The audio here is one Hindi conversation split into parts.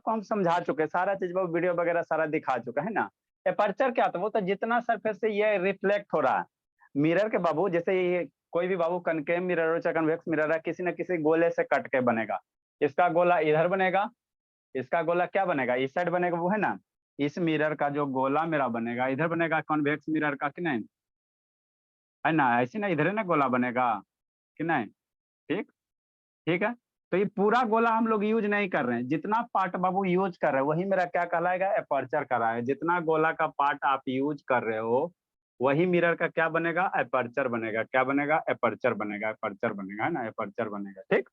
आपको हम समझा चुके हैं, सारा चीज वो वीडियो वगैरह सारा दिखा चुका है ना। अपर्चर क्या होता है, वो तो जितना सरफेस से ये रिफ्लेक्ट हो रहा है मिरर के बाबू, जैसे ये कोई भी बाबू कनकेव मिरर हो चाहे कन्वेक्स मिरर है, किसी न किसी गोले से कट के बनेगा। इसका गोला इधर बनेगा, इसका गोला क्या बनेगा, इस साइड बनेगा, वो है ना। इस मिरर का जो गोला मेरा बनेगा इधर बनेगा, कॉन्वेक्स मिरर का कि नहीं, है ना, ऐसे ना, इधर है ना गोला बनेगा कि नहीं। ठीक, ठीक है। तो ये पूरा गोला हम लोग यूज नहीं कर रहे हैं, जितना पार्ट बाबू यूज कर रहे हैं वही मेरा क्या कहलाएगा, एपर्चर कर रहा है। जितना गोला का पार्ट आप यूज कर रहे हो वही मिरर का क्या बनेगा, एपर्चर बनेगा। क्या बनेगा, एपर्चर बनेगा, एपर्चर बनेगा, है ना, एपर्चर बनेगा। ठीक।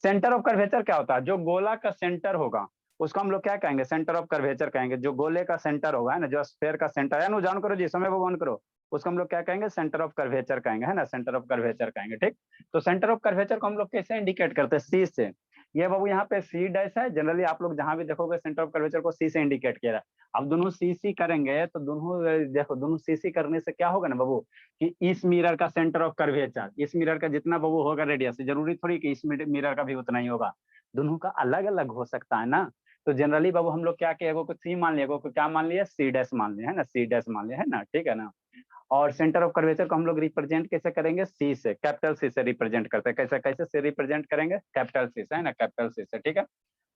सेंटर ऑफ कर्वेचर क्या होता है, जो गोला का सेंटर होगा उसको हम लोग क्या कहेंगे, सेंटर ऑफ कर्वेचर कहेंगे। जो गोले का सेंटर होगा, है ना, जो स्फेयर का सेंटर है, जान करो जी, समय वो ऑन करो, उसको हम लोग क्या कहेंगे, सेंटर ऑफ कर्वेचर कहेंगे, है ना, सेंटर ऑफ कर्वेचर कहेंगे। ठीक। तो सेंटर ऑफ कर्वेचर को हम लोग कैसे इंडिकेट करते हैं, सी से। ये बाबू यहाँ पे सी डैश है, जनरली आप लोग जहां भी देखोगे सेंटर ऑफ कर्वेचर को सी से इंडिकेट किया है। अब दोनों सी सी करेंगे तो दोनों देखो, दोनों सी सी करने से क्या होगा ना बाबू, कि इस मिरर का सेंटर ऑफ कर्वेचर, इस मिरर का जितना बाबू होगा रेडियस, जरूरी थोड़ी कि इस मिरर का भी उतना ही होगा, दोनों का अलग अलग हो सकता है ना। तो जनरली बाबू हम लोग क्या किया, को सी मान लिया, को क्या मान लिया, सी डैश मान लिया, है ना, सी डैश मान लिया, है ना, ठीक है ना। और सेंटर ऑफ कर्वेचर को हम लोग रिप्रेजेंट कैसे करेंगे, सी से, कैपिटल सी से रिप्रेजेंट करते हैं। कैसे कैसे से रिप्रेजेंट करेंगे, कैपिटल सी से, है ना, कैपिटल सी से। ठीक है।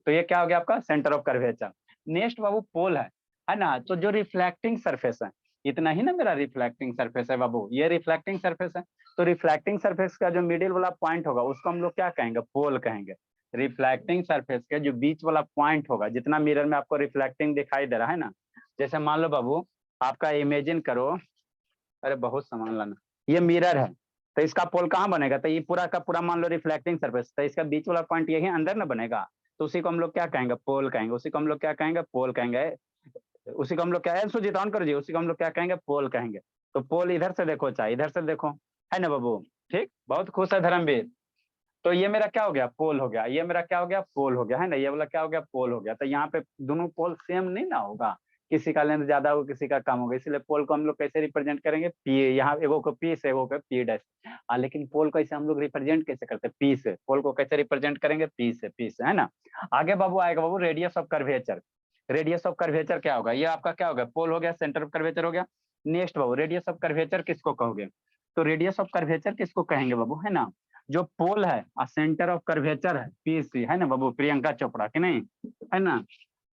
तो ये क्या हो गया आपका सेंटर ऑफ कर्वेचर। नेक्स्ट बाबू पोल है ना। तो जो रिफ्लेक्टिंग सरफेस है, इतना ही ना मेरा रिफ्लेक्टिंग सरफेस है बाबू, ये रिफ्लेक्टिंग सरफेस है। तो रिफ्लेक्टिंग सरफेस का जो मिडिल वाला पॉइंट होगा उसको हम लोग क्या कहेंगे, पोल कहेंगे। रिफ्लेक्टिंग सरफेस के जो बीच वाला पॉइंट होगा, जितना मिरर में आपको रिफ्लेक्टिंग दिखाई दे रहा है ना, जैसे मान लो बाबू आपका इमेजिन करो, अरे बहुत सामान लाना, ये मिरर है, तो इसका पोल कहाँ बनेगा, तो ये पूरा का पूरा मान लो रिफ्लेक्टिंग सरफेस, तो इसका बीच वाला पॉइंट यही अंदर ना बनेगा, तो उसी को हम लोग क्या कहेंगे, पोल कहेंगे। उसी को हम लोग क्या कहेंगे, पोल कहेंगे। उसी को हम लोग क्या है, सुजीत ऑन करो जी, उसी को हम लोग क्या कहेंगे, पोल कहेंगे। तो पोल इधर से देखो चाहे इधर से देखो, है ना बाबू। ठीक, बहुत खुश है धर्मवीर। तो ये मेरा क्या हो गया, पोल हो गया। ये मेरा क्या हो गया, पोल हो गया, है ना। ये वाला क्या हो गया, पोल हो गया। तो यहाँ पे दोनों पोल सेम नहीं ना होगा, किसी का लेंथ ज्यादा होगा, किसी का कम होगा, इसलिए पोल को हम लोग कैसे रिप्रेजेंट करेंगे, पी, यहाँ एगो को पी से, एगो को पी डैश। लेकिन पोल को ऐसे हम लोग रिप्रेजेंट कैसे करते हैं, पी से। पोल को कैसे रिप्रेजेंट करेंगे, पी से, पी से, है ना। आगे बाबू आएगा बाबू radius of curvature. Radius of curvature क्या होगा, ये आपका क्या हो गया, पोल हो गया, सेंटर ऑफ कर्वेचर हो गया। Next Babu radius of curvature किसको कहोगे, तो रेडियस ऑफ कर्वेचर किसको कहेंगे बाबू, है ना। जो पोल है और सेंटर ऑफ कर्वेचर है, पीसी, है ना बाबू, प्रियंका चोपड़ा की नहीं, है ना,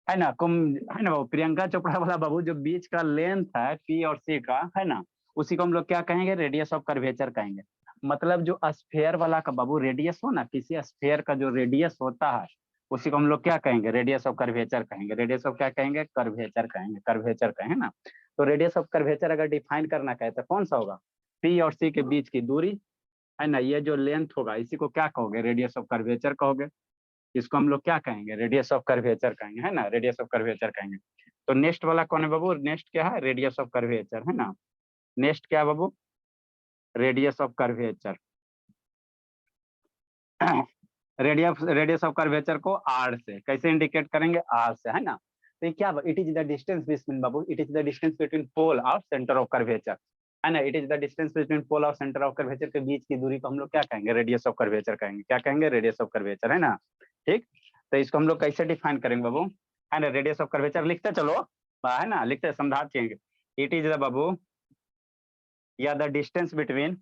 है ना, कुम, है ना बाबू, प्रियंका चोपड़ा वाला बाबू, जो बीच का लेंथ है पी और सी का, है ना, उसी को हम लोग क्या कहेंगे, रेडियस ऑफ कर्वेचर कहेंगे। मतलब जो स्फेयर वाला का बाबू रेडियस हो ना, किसी स्फेयर का जो रेडियस होता है उसी को हम लोग क्या कहेंगे, रेडियस ऑफ कर्वेचर कहेंगे। रेडियस ऑफ क्या कहेंगे, कर्वेचर कहेंगे, कर्वेचर कहेंगे ना। तो रेडियस ऑफ कर्वेचर अगर डिफाइन करना कहे तो कौन सा होगा, पी और सी के बीच की दूरी, है ना, ये जो लेंथ होगा इसी को क्या कहोगे, रेडियस ऑफ कर्वेचर कहोगे। इसको हम लोग क्या कहेंगे, रेडियस ऑफ कर्वेचर कहेंगे, है ना, रेडियस ऑफ कर्वेचर कहेंगे। तो नेक्स्ट वाला कौन है बाबू, नेक्स्ट क्या है, रेडियस ऑफ कर्वेचर, है ना। नेक्स्ट क्या है बाबू, radius of curvature. Radius radius of curvature को आर से कैसे इंडिकेट करेंगे, आर से, है ना। तो ये क्या, it is the distance between बाबू, it is the distance between pole और सेंटर ऑफ कर्वेचर, है ना। It is the distance between pole और सेंटर ऑफ कर्वेचर के बीच की दूरी को हम लोग क्या कहेंगे, रेडियस ऑफ कर्वेचर कहेंगे। क्या कहेंगे, रेडियस ऑफ कर्वेचर, है ना। ठीक। तो इसको हम लोग कैसे डिफाइन करेंगे बाबू, है ना, रेडियस ऑफ कर्वेचर लिखते चलो, है ना, लिखते समझाते, इट इज द बाबू, या the distance between,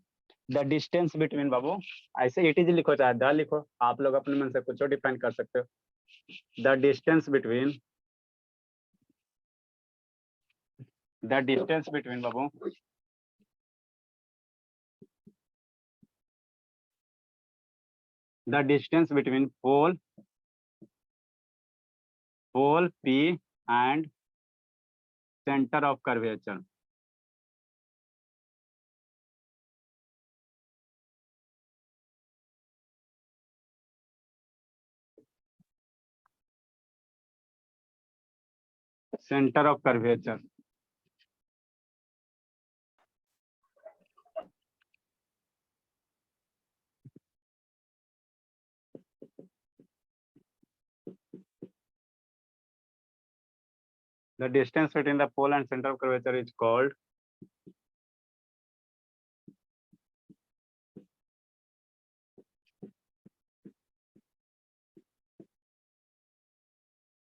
the distance between बाबू, ऐसे इट इज लिखो चाहे द लिखो, आप लोग अपने मन से कुछ डिफाइन कर सकते हो। The distance between, the distance between बाबू, the distance between pole, pole P and centre of curvature. Centre of curvature, the distance between the pole and center of curvature is called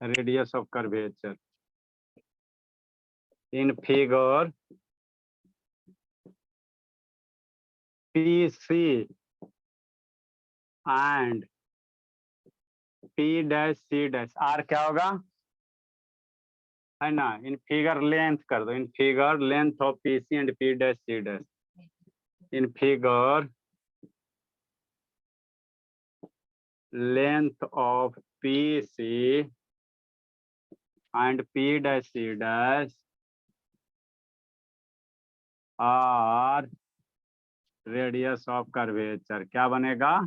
radius of curvature in figure PC and P', R क्या होगा, है ना, इन फिगर लेंथ कर दो, in figure length of PC and P', in figure length of PC and P', और रेडियस ऑफ कर्वेचर क्या बनेगा,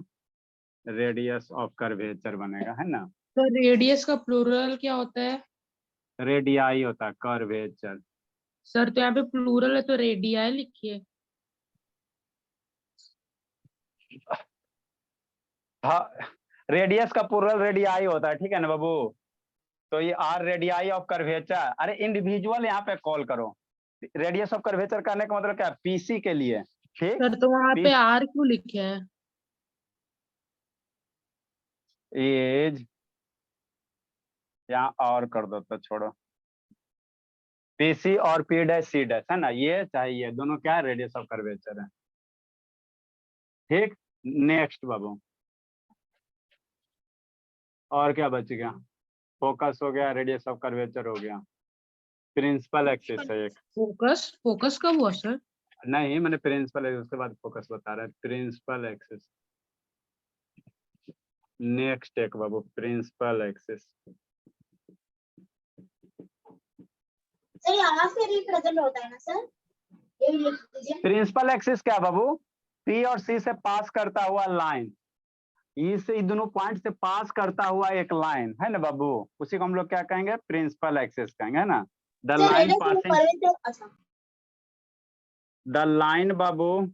रेडियस ऑफ कर्वेचर बनेगा, है ना। तो रेडियस का प्लूरल क्या होता है? रेडियाई होता है कर्वेचर। सर तो यहाँ पे प्लूरल है तो रेडियाई लिखिए। हाँ, रेडियस का प्लूरल रेडियाई होता है, ठीक है ना बाबू। तो ये आर रेडियाई ऑफ कर्वेचर, अरे इंडिविजुअल यहाँ पे कॉल करो। रेडियस ऑफ कर्वेचर करने का मतलब क्या है, पीसी के लिए, ठीक। सर तो वहां पे पीस आर क्यों लिखे हैं? इज, यहाँ और कर दो तो छोड़ो, PC और P', है ना, ये चाहिए दोनों क्या है, रेडियस ऑफ कर्वेचर है, ठीक। नेक्स्ट बाबू, और क्या बच गया, फोकस हो गया, रेडियस ऑफ कर्वेचर हो गया, प्रिंसिपल एक्सिस है एक। फोकस, फोकस कब हुआ सर? नहीं, मैंने प्रिंसिपल एक्सिस उसके बाद फोकस बता रहा है, प्रिंसिपल एक्सिस। नेक्स्ट एक बाबू, प्रिंसिपल एक्सिस। सर यहाँ से रिप्रेजेंट होता है ना सर, ये भी लिख दीजिए। प्रिंसिपल एक्सिस क्या बाबू, P और C से पास करता हुआ लाइन, ई से इन दोनों पॉइंट से पास करता हुआ एक लाइन, है ना बाबू, उसी को हम लोग क्या कहेंगे, प्रिंसिपल एक्सिस कहेंगे, है ना। The sir line radius passing, curvature, अच्छा द लाइन बाबू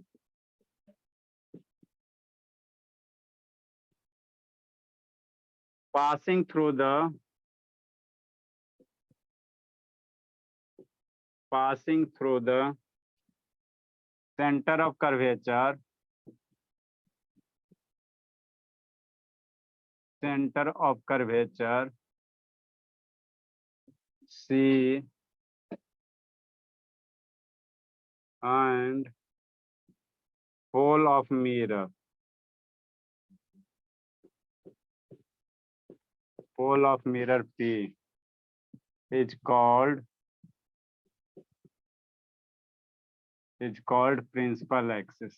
passing through the center of curvature, C and pole of mirror, P is called principal axis,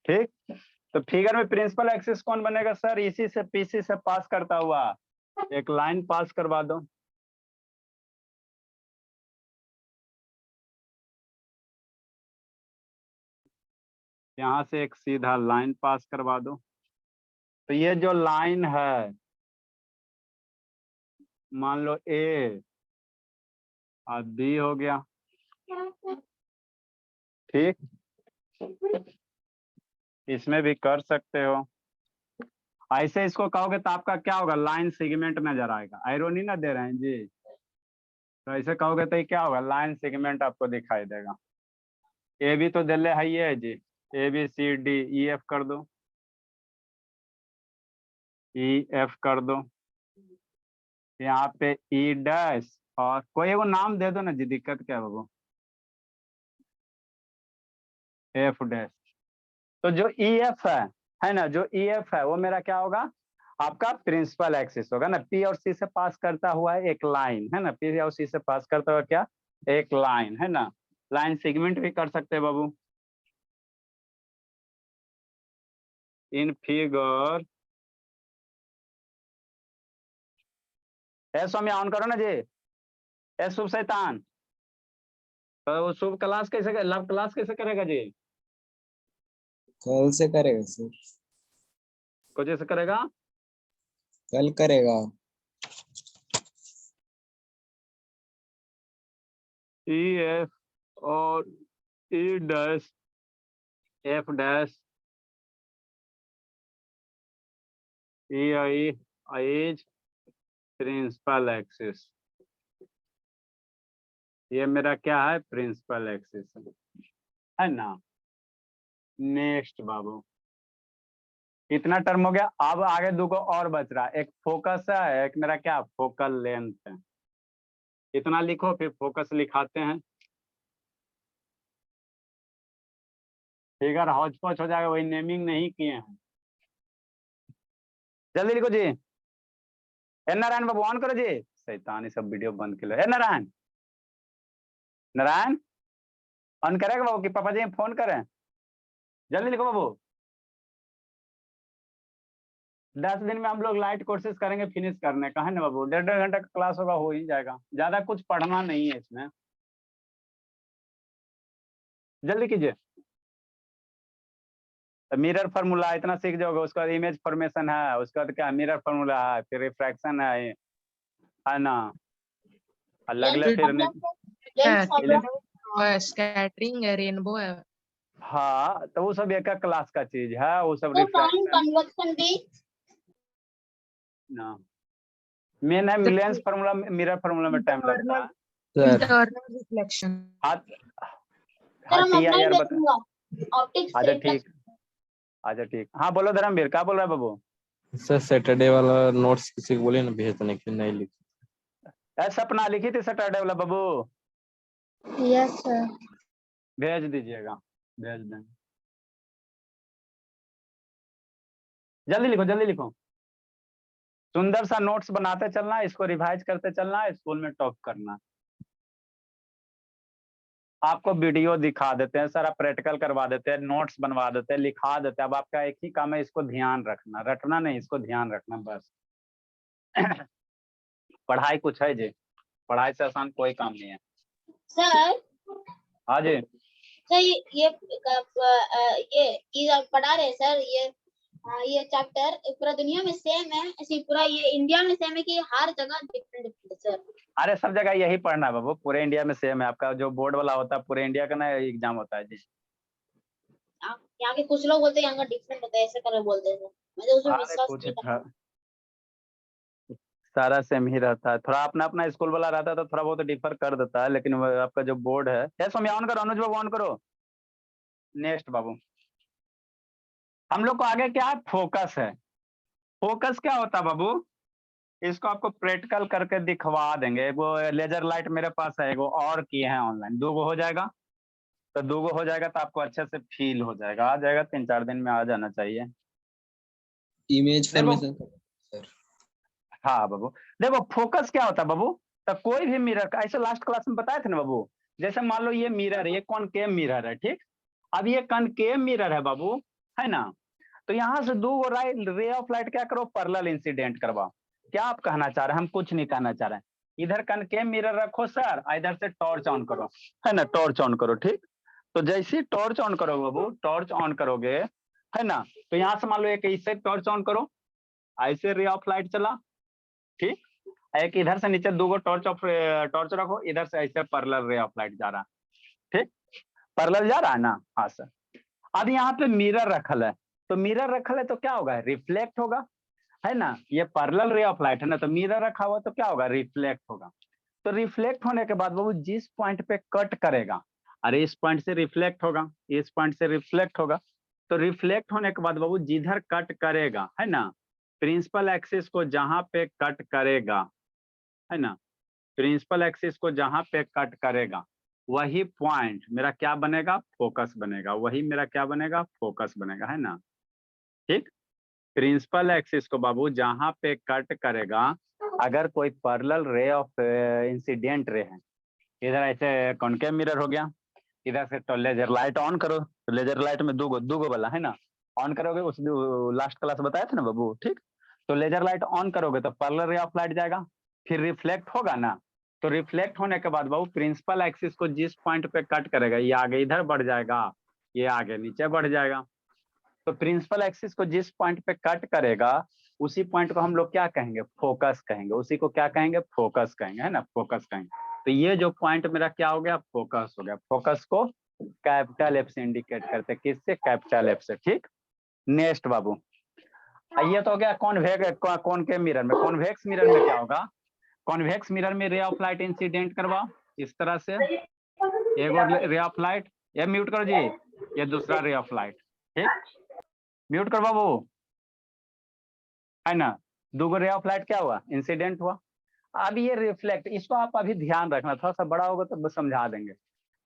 ठीक। तो फिगर में प्रिंसिपल एक्सिस कौन बनेगा सर, इसी से पीसी से पास करता हुआ एक लाइन पास करवा दो, यहां से एक सीधा लाइन पास करवा दो। तो ये जो लाइन है, मान लो A और B हो गया, ठीक। इसमें भी कर सकते हो, ऐसे इसको कहोगे तो आपका क्या होगा, लाइन सेगमेंट नजर आएगा, एरो नहीं ना दे रहे हैं जी, तो ऐसे कहोगे तो ये क्या होगा, लाइन सेगमेंट आपको दिखाई देगा। ए भी तो दिले है ये है जी, ABCDEF कर दो, EF कर दो, यहाँ पे E' और कोई वो नाम दे दो ना जी, दिक्कत क्या है बाबू, F'। तो जो EF है ना, जो EF है वो मेरा क्या होगा, आपका प्रिंसिपल एक्सिस होगा ना। P और C से पास करता हुआ एक लाइन, है ना, P और C से पास करता हुआ क्या, एक लाइन, है ना। लाइन सेगमेंट भी कर सकते हैं बाबू, इन फिगर, स्वामी ऑन करो ना जी, शुभ शैतान, तो वो शुभ क्लास कैसे, लव क्लास कैसे करेगा जी, कल से करेगा सर, कुछ ऐसे करेगा, कल करेगा। EF और E', F', EI is principal axis, ये मेरा क्या है, प्रिंसिपल एक्सिस है ना। नेक्स्ट बाबू, इतना टर्म हो गया। अब आगे दो को और बच रहा, एक फोकस है, एक मेरा क्या फोकल लेंथ है। इतना लिखो, फिर फोकस लिखाते हैं। फिगर हौच पौच हो जाएगा, वही नेमिंग नहीं किए हैं। जल्दी लिखो जी। ए नारायण बाबू ऑन करो जी। शैतानी सब वीडियो बंद कर लो। ए नारायण, नारायण ऑन करेगा बाबू कि पापा जी फोन करें? जल्दी लिखो बाबू। 10 दिन में हम लोग लाइट कोर्सेज करेंगे फिनिश करने का, है ना बाबू? 1.5 घंटा का क्लास होगा, हो ही जाएगा, ज्यादा कुछ पढ़ना नहीं है इसमें। जल्दी कीजिए। मिरर फार्मूला इतना सीख जाओगे, उसके बाद इमेज फॉर्मेशन है, उसके बाद क्या मिरर फार्मूला है, फिर रिफ्रैक्शन है ना, अलग अलग फिर स्कैटरिंग है, रेनबो है। हाँ, तो वो सब एक क्लास का चीज है, वो सब तो टाइम रिफ्रैक्शन कन्वर्जन भी ना। मेन है लेंस फार्मूला, मिरर फार्मूला में टाइम लगता है। Sir internal reflection. हाँ सर हम अपना ही TIR बता। देखूंगा ऑप्टिक्स अच्छा रिफ्लेक्स। ठीक, अच्छा ठीक। हाँ बोलो धर्मवीर, क्या बोल रहा है बाबू? सर सैटरडे वाला नोट्स किसी को बोले ना भेजने के लिए, नहीं लिखी। ऐसा सपना लिखी थी सैटरडे वाला बाबू? Yes sir. भेज दीजिएगा, भेज देंगे। जल्दी लिखो, जल्दी लिखो। सुंदर सा नोट्स बनाते चलना, इसको रिवाइज करते चलना, स्कूल में टॉप करना। आपको वीडियो दिखा देते हैं, सारा प्रैक्टिकल करवा देते हैं, नोट्स बनवा देते हैं, लिखा देते हैं। अब आपका एक ही काम है, इसको ध्यान रखना, रटना नहीं, इसको ध्यान रखना बस। पढ़ाई कुछ है जी, पढ़ाई से आसान कोई काम नहीं है। सर हाँ जी, सर ये आप पढ़ा रहे सर, ये चैप्टर पूरा दुनिया में सेम है, ऐसे पूरा ये इंडिया में सेम है कि हर जगह डिफरेंट डिफरेंट सर? अरे सब जगह यही पढ़ना है बाबू, पूरे इंडिया में सेम है। आपका जो बोर्ड वाला होता है पूरे इंडिया का ना एग्जाम होता है जी। यहाँ के कुछ लोग बोलते हैं यहाँ का डिफरेंट होता है, ऐसे कर बोलते हैं। मैं तो उसमें अरे विश्वास कुछ नहीं करता। सारा सेम ही रहता है, थोड़ा अपना अपना स्कूल वाला रहता है तो थोड़ा बहुत डिफर कर देता है, लेकिन आपका जो बोर्ड है सोम्या ऑन करो, अनुज बाबू ऑन करो। नेक्स्ट बाबू, हम लोग को आगे क्या है, फोकस है। फोकस क्या होता है बाबू? इसको आपको प्रैक्टिकल करके दिखवा देंगे। वो लेजर लाइट मेरे पास है, वो और किए हैं ऑनलाइन, 2 हो जाएगा। तो 2 हो जाएगा तो आपको अच्छे से फील हो जाएगा, आ जाएगा, 3-4 दिन में आ जाना चाहिए। Image formation sir. हाँ बाबू, देखो फोकस क्या होता है बाबू? तो कोई भी मिरर का, ऐसे लास्ट क्लास में बताए थे ना बाबू, जैसे मान लो ये मिरर है, ये कॉनकेव मिरर है, ठीक। अब ये कॉनकेव मिरर है बाबू, है ना। तो यहाँ से 2 रे ऑफ लाइट क्या करो, पैरेलल इंसिडेंट करवाओ। क्या आप कहना चाह रहे हैं? हम कुछ नहीं कहना चाह रहे हैं। इधर कॉनकेव मिरर रखो सर, इधर से टॉर्च ऑन करो, है ना, टॉर्च ऑन करो, ठीक। तो जैसे ही टॉर्च ऑन करोगे बाबू, टॉर्च ऑन करोगे, है ना, तो यहाँ से मान लो एक ऐसे टॉर्च ऑन करो, ऐसे रे ऑफ लाइट चला, ठीक। एक इधर से नीचे 2 टॉर्च रखो, इधर से ऐसे पैरेलल रे ऑफ लाइट जा रहा है, ठीक। पैरेलल जा रहा है ना? हाँ सर। अब यहाँ पे मिरर रखल है, तो मिरर रखल है तो क्या होगा, रिफ्लेक्ट होगा, है ना। ये पैरेलल रे ऑफ लाइट है ना, तो मिरर रखा हुआ तो क्या होगा, रिफ्लेक्ट होगा। तो रिफ्लेक्ट होने के बाद बाबू जिस पॉइंट पे कट करेगा, अरे इस पॉइंट से रिफ्लेक्ट होगा, इस पॉइंट से रिफ्लेक्ट होगा। तो रिफ्लेक्ट होने के बाद बाबू जिधर कट करेगा, है ना, प्रिंसिपल एक्सिस को जहां पे कट करेगा, है ना, प्रिंसिपल एक्सिस को जहां पे कट करेगा, वही पॉइंट मेरा क्या बनेगा, फोकस बनेगा। वही मेरा क्या बनेगा, फोकस बनेगा, है ना, ठीक। प्रिंसिपल एक्सिस को बाबू जहां पे कट करेगा, अगर कोई parallel ray of incident ray है, इधर ऐसे कॉनकेव मिरर हो गया, इधर से तो लेजर लाइट ऑन करो, तो लेजर लाइट में 2 वाला, है ना, ऑन करोगे। उस लास्ट क्लास बताया था ना बाबू, ठीक। तो लेजर लाइट ऑन करोगे तो पैरेलल रे ऑफ लाइट जाएगा, फिर रिफ्लेक्ट होगा ना। तो रिफ्लेक्ट होने के बाद बाबू प्रिंसिपल एक्सिस को जिस पॉइंट पे कट करेगा, ये आगे इधर बढ़ जाएगा, ये आगे नीचे बढ़ जाएगा। तो प्रिंसिपल एक्सिस को जिस पॉइंट पे कट करेगा, उसी पॉइंट को हम लोग क्या कहेंगे, फोकस कहेंगे। उसी को क्या कहेंगे, फोकस कहेंगे, है ना, फोकस कहेंगे। तो ये जो पॉइंट मेरा क्या हो गया, फोकस हो गया। फोकस को कैपिटल एफ से इंडिकेट करते, किससे, कैपिटल एफ से, ठीक। नेक्स्ट बाबू, ये तो हो गया कॉनकेव मिरर में। कॉन्वेक्स मिरर में क्या होगा, कॉन्वेक्स मिरर में रे ऑफ लाइट इंसिडेंट करवाओ इस तरह से, एक और रे ऑफ लाइट, ये म्यूट करो जी, ये दूसरा रे ऑफ लाइट, ठीक। म्यूट कर बाबू, है ना, दो रे ऑफ लाइट क्या हुआ, इंसिडेंट हुआ। अब ये रिफ्लेक्ट, इसको आप अभी ध्यान रखना, थोड़ा सा बड़ा होगा तो बस समझा देंगे।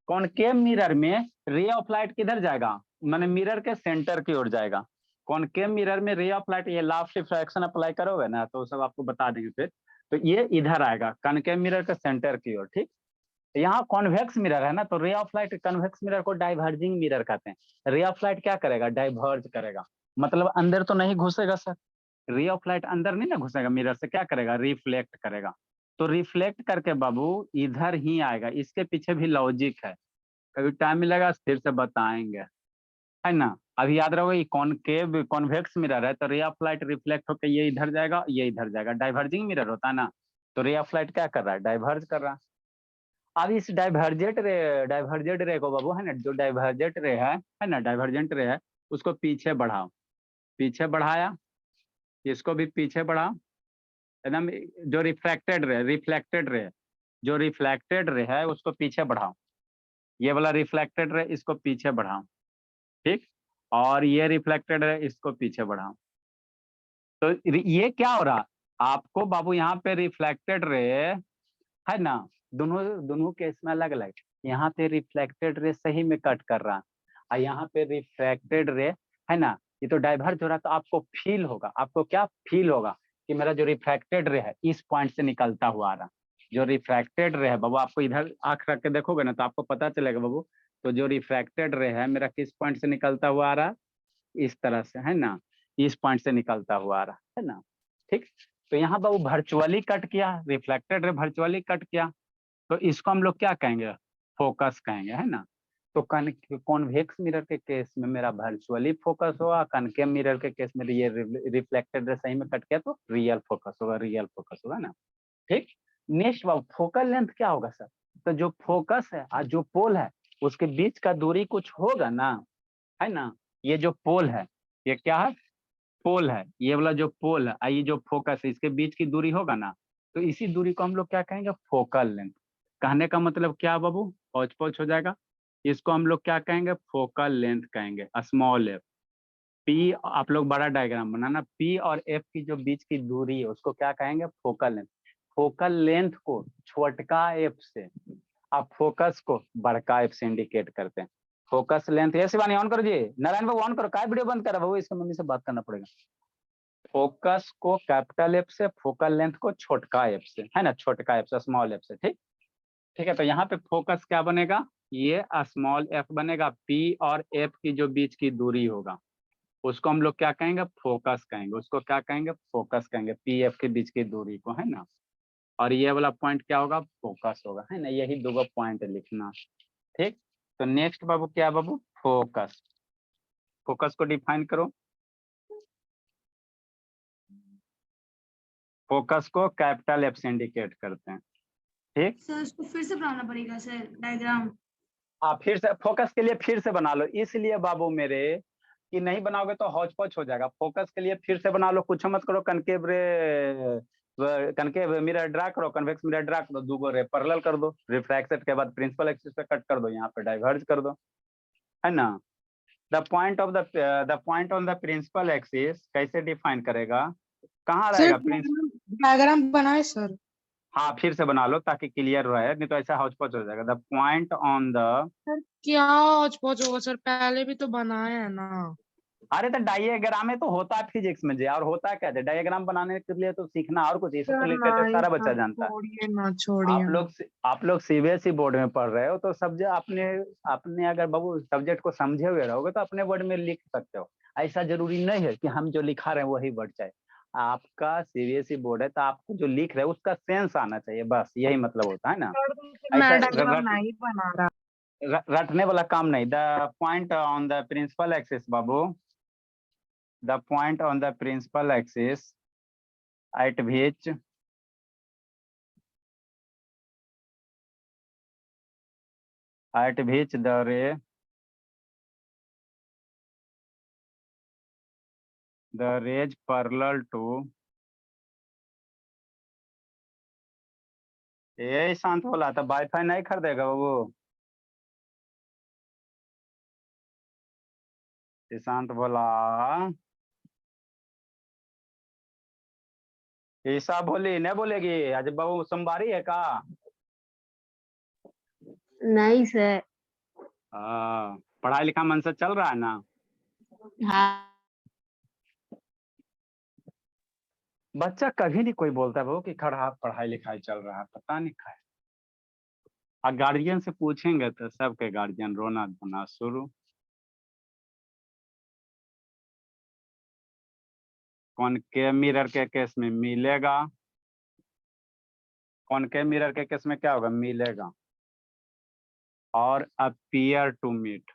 कॉनकेव मिरर में रे ऑफ लाइट किधर जाएगा, माने मिरर के सेंटर की ओर जाएगा। कॉनकेव मिरर में रे ऑफ लाइट, ये लॉ ऑफ रिफ्रैक्शन अप्लाई करोगे ना तो सब आपको बता देंगे फिर। तो ये इधर आएगा कॉनकेव मिरर के सेंटर की ओर, ठीक। यहाँ कॉन्वेक्स मिरर है ना, तो रे ऑफ लाइट कॉन्वेक्स मिरर को डाइवर्जिंग मिरर कहते हैं। रे ऑफ लाइट क्या करेगा, डाइवर्ज करेगा, मतलब अंदर तो नहीं घुसेगा सर। रे ऑफ लाइट अंदर नहीं ना घुसेगा मिरर से, क्या करेगा, रिफ्लेक्ट करेगा। तो रिफ्लेक्ट करके बाबू इधर ही आएगा, इसके पीछे भी लॉजिक है, कभी टाइम मिलेगा फिर से बताएंगे, है ना। अभी याद रखो ये कॉनकेव कॉन्वेक्स मिरर है, तो रे ऑफ लाइट रिफ्लेक्ट होकर ये इधर जाएगा, ये इधर जाएगा। डाइवर्जिंग मिरर होता है ना, तो रे ऑफ लाइट क्या कर रहा है, डाइवर्ज कर रहा है। अब इस डाइवर्जेंट रे को बाबू, है ना, जो डाइवर्जेंट रे है ना, डाइवर्जेंट रे है, उसको पीछे बढ़ाओ। पीछे बढ़ाया, इसको भी पीछे बढ़ाओ, एकदम। जो रिफ्लेक्टेड रे जो रिफ्लेक्टेड रे है उसको पीछे बढ़ाओ। ये वाला रिफ्लेक्टेड रे इसको पीछे बढ़ाओ, ठीक। और ये रिफ्लेक्टेड रे इसको पीछे बढ़ाओ। तो ये क्या हो रहा, आपको बाबू यहाँ पे रिफ्लेक्टेड रे है ना, दोनों दोनों केस में अलग अलग। यहाँ पे रिफ्लेक्टेड रे सही में कट कर रहा है, और यहाँ पे रिफ्रैक्टेड रे है ना, ये तो डाइवर्ज हो रहा है। तो आपको फील होगा, आपको क्या फील होगा कि मेरा जो रिफ्रैक्टेड रे है इस पॉइंट से निकलता हुआ आ रहा। जो रिफ्रैक्टेड रे है बाबू, आपको इधर आंख रख के देखोगे ना तो आपको पता चलेगा बाबू। तो जो रिफ्रैक्टेड रे है मेरा किस पॉइंट से निकलता हुआ आ रहा, इस तरह से, है ना, इस पॉइंट से निकलता हुआ आ रहा है ना, ठीक। तो यहाँ बाबू वर्चुअली कट किया, रिफ्लेक्टेड रे वर्चुअली कट किया, तो इसको हम लोग क्या कहेंगे, फोकस कहेंगे, है ना। तो कॉन्वेक्स मिरर के केस में मेरा वर्चुअली फोकस होगा, कनकेव मिरर के केस में ये रिफ्लेक्टेड रे सही में कट किया तो रियल फोकस होगा, रियल फोकस होगा ना, ठीक। नेक्स्ट बाबू फोकल लेंथ क्या होगा सर, तो जो फोकस है और जो पोल है उसके बीच का दूरी कुछ होगा ना, है ना। ये जो पोल है ये क्या है, पोल है, ये वाला जो पोल है, ये जो फोकस है इसके बीच की दूरी होगा ना, तो इसी दूरी को हम लोग क्या कहेंगे, फोकल लेंथ। कहने का मतलब क्या बाबू, पौच पौच हो जाएगा। इसको हम लोग क्या कहेंगे, फोकल लेंथ कहेंगे, स्मॉल एफ। पी, आप लोग बड़ा डायग्राम बनाना, पी और एफ की जो बीच की दूरी है उसको क्या कहेंगे, फोकल लेंथ। फोकल लेंथ को छोटका एफ से, आप फोकस को बड़का एफ से इंडिकेट करते हैं। फोकस लेंथ, ये शिवानी ऑन करो जी, नारायण बाबू ऑन करो, काय वीडियो बंद करा बाबू, इसके मम्मी से बात करना पड़ेगा। फोकस को कैपिटल एफ से, फोकल लेंथ को छोटका एफ से, है ना, छोटका एफ से, स्मॉल एफ से, ठीक। ठीक है, तो यहाँ पे फोकस क्या बनेगा, ये स्मॉल एफ बनेगा। पी और एफ की जो बीच की दूरी होगा उसको हम लोग क्या कहेंगे, फोकस कहेंगे। उसको क्या कहेंगे, फोकस कहेंगे, पी एफ के बीच की दूरी को, है ना। और ये वाला पॉइंट क्या होगा, फोकस होगा, है ना। यही दो पॉइंट लिखना, ठीक। तो नेक्स्ट बाबू क्या है बाबू, फोकस। फोकस को डिफाइन करो। फोकस को कैपिटल एफ से इंडिकेट करते हैं, ठीक। सर इसको फिर से बनाना पड़ेगा सर डायग्राम। हाँ, फिर से फोकस के लिए फिर से बना लो, इसलिए बाबू मेरे कि नहीं बनाओगे तो हौच पौच हो जाएगा। फोकस के लिए फिर से बना लो, कुछ मत करो, कनकेव रे कनकेव मिरर ड्रा करो, कन्वेक्स मिरर ड्रा करो, दो रे पैरेलल कर दो, रिफ्रैक्शन के बाद प्रिंसिपल एक्सिस पे कट कर दो, यहाँ पे डाइवर्ज कर दो, है ना। The point on the principal axis कैसे डिफाइन करेगा, कहाँ सर रहेगा प्रिंसिपल। डायग्राम बनाए सर। हाँ, फिर से बना लो ताकि क्लियर रहे, नहीं तो ऐसा हौच पौच हो जाएगा। The point on the, sir क्या हौच पौच होगा सर, पहले भी तो बनाए है ना। अरे तो डायग्राम में तो होता है फिजिक्स में जी, और होता क्या है, डायग्राम बनाने के लिए तो सीखना, और कुछ इसे तो सर लिख देते नहीं सारा सर, बच्चा जानता है। छोड़िए ना, छोड़िए ना। आप लोग सीबीएसई बोर्ड में पढ़ रहे हो तो सब्जेक्ट अपने अपने अगर बाबू सब्जेक्ट को समझे हुए रहोगे तो अपने वर्ड में लिख सकते हो। ऐसा जरूरी नहीं है कि हम जो लिखा रहे हैं वही वर्ड चाहिए। आपका सीबीएसई बोर्ड है तो आपको जो लिख रहे हैं उसका सेंस आना चाहिए, बस यही मतलब होता है ना। मैं ऐसा डायग्राम नहीं बना रहा। रटने वाला काम नहीं। The point on the principal axis बाबू, the point on the principal axis at which the rays parallel to, ये शांत बोला था, वाईफाई नहीं खरीदेगा बाबू, शांत बोला। ईसा बोली नहीं बोलेगी? आज बाबू सोमवारी है का? नहीं सर। हाँ, पढ़ाई लिखा मन से चल रहा है ना? हाँ बच्चा कभी नहीं कोई बोलता है वो कि खड़ा पढ़ाई लिखाई चल रहा है, पता नहीं क्या है। और गार्जियन से पूछेंगे तो सबके गार्जियन रोना धोना शुरू। कौन के मिरर के केस में मिलेगा? कौन के मिरर के केस में क्या होगा? मिलेगा। और appear to meet,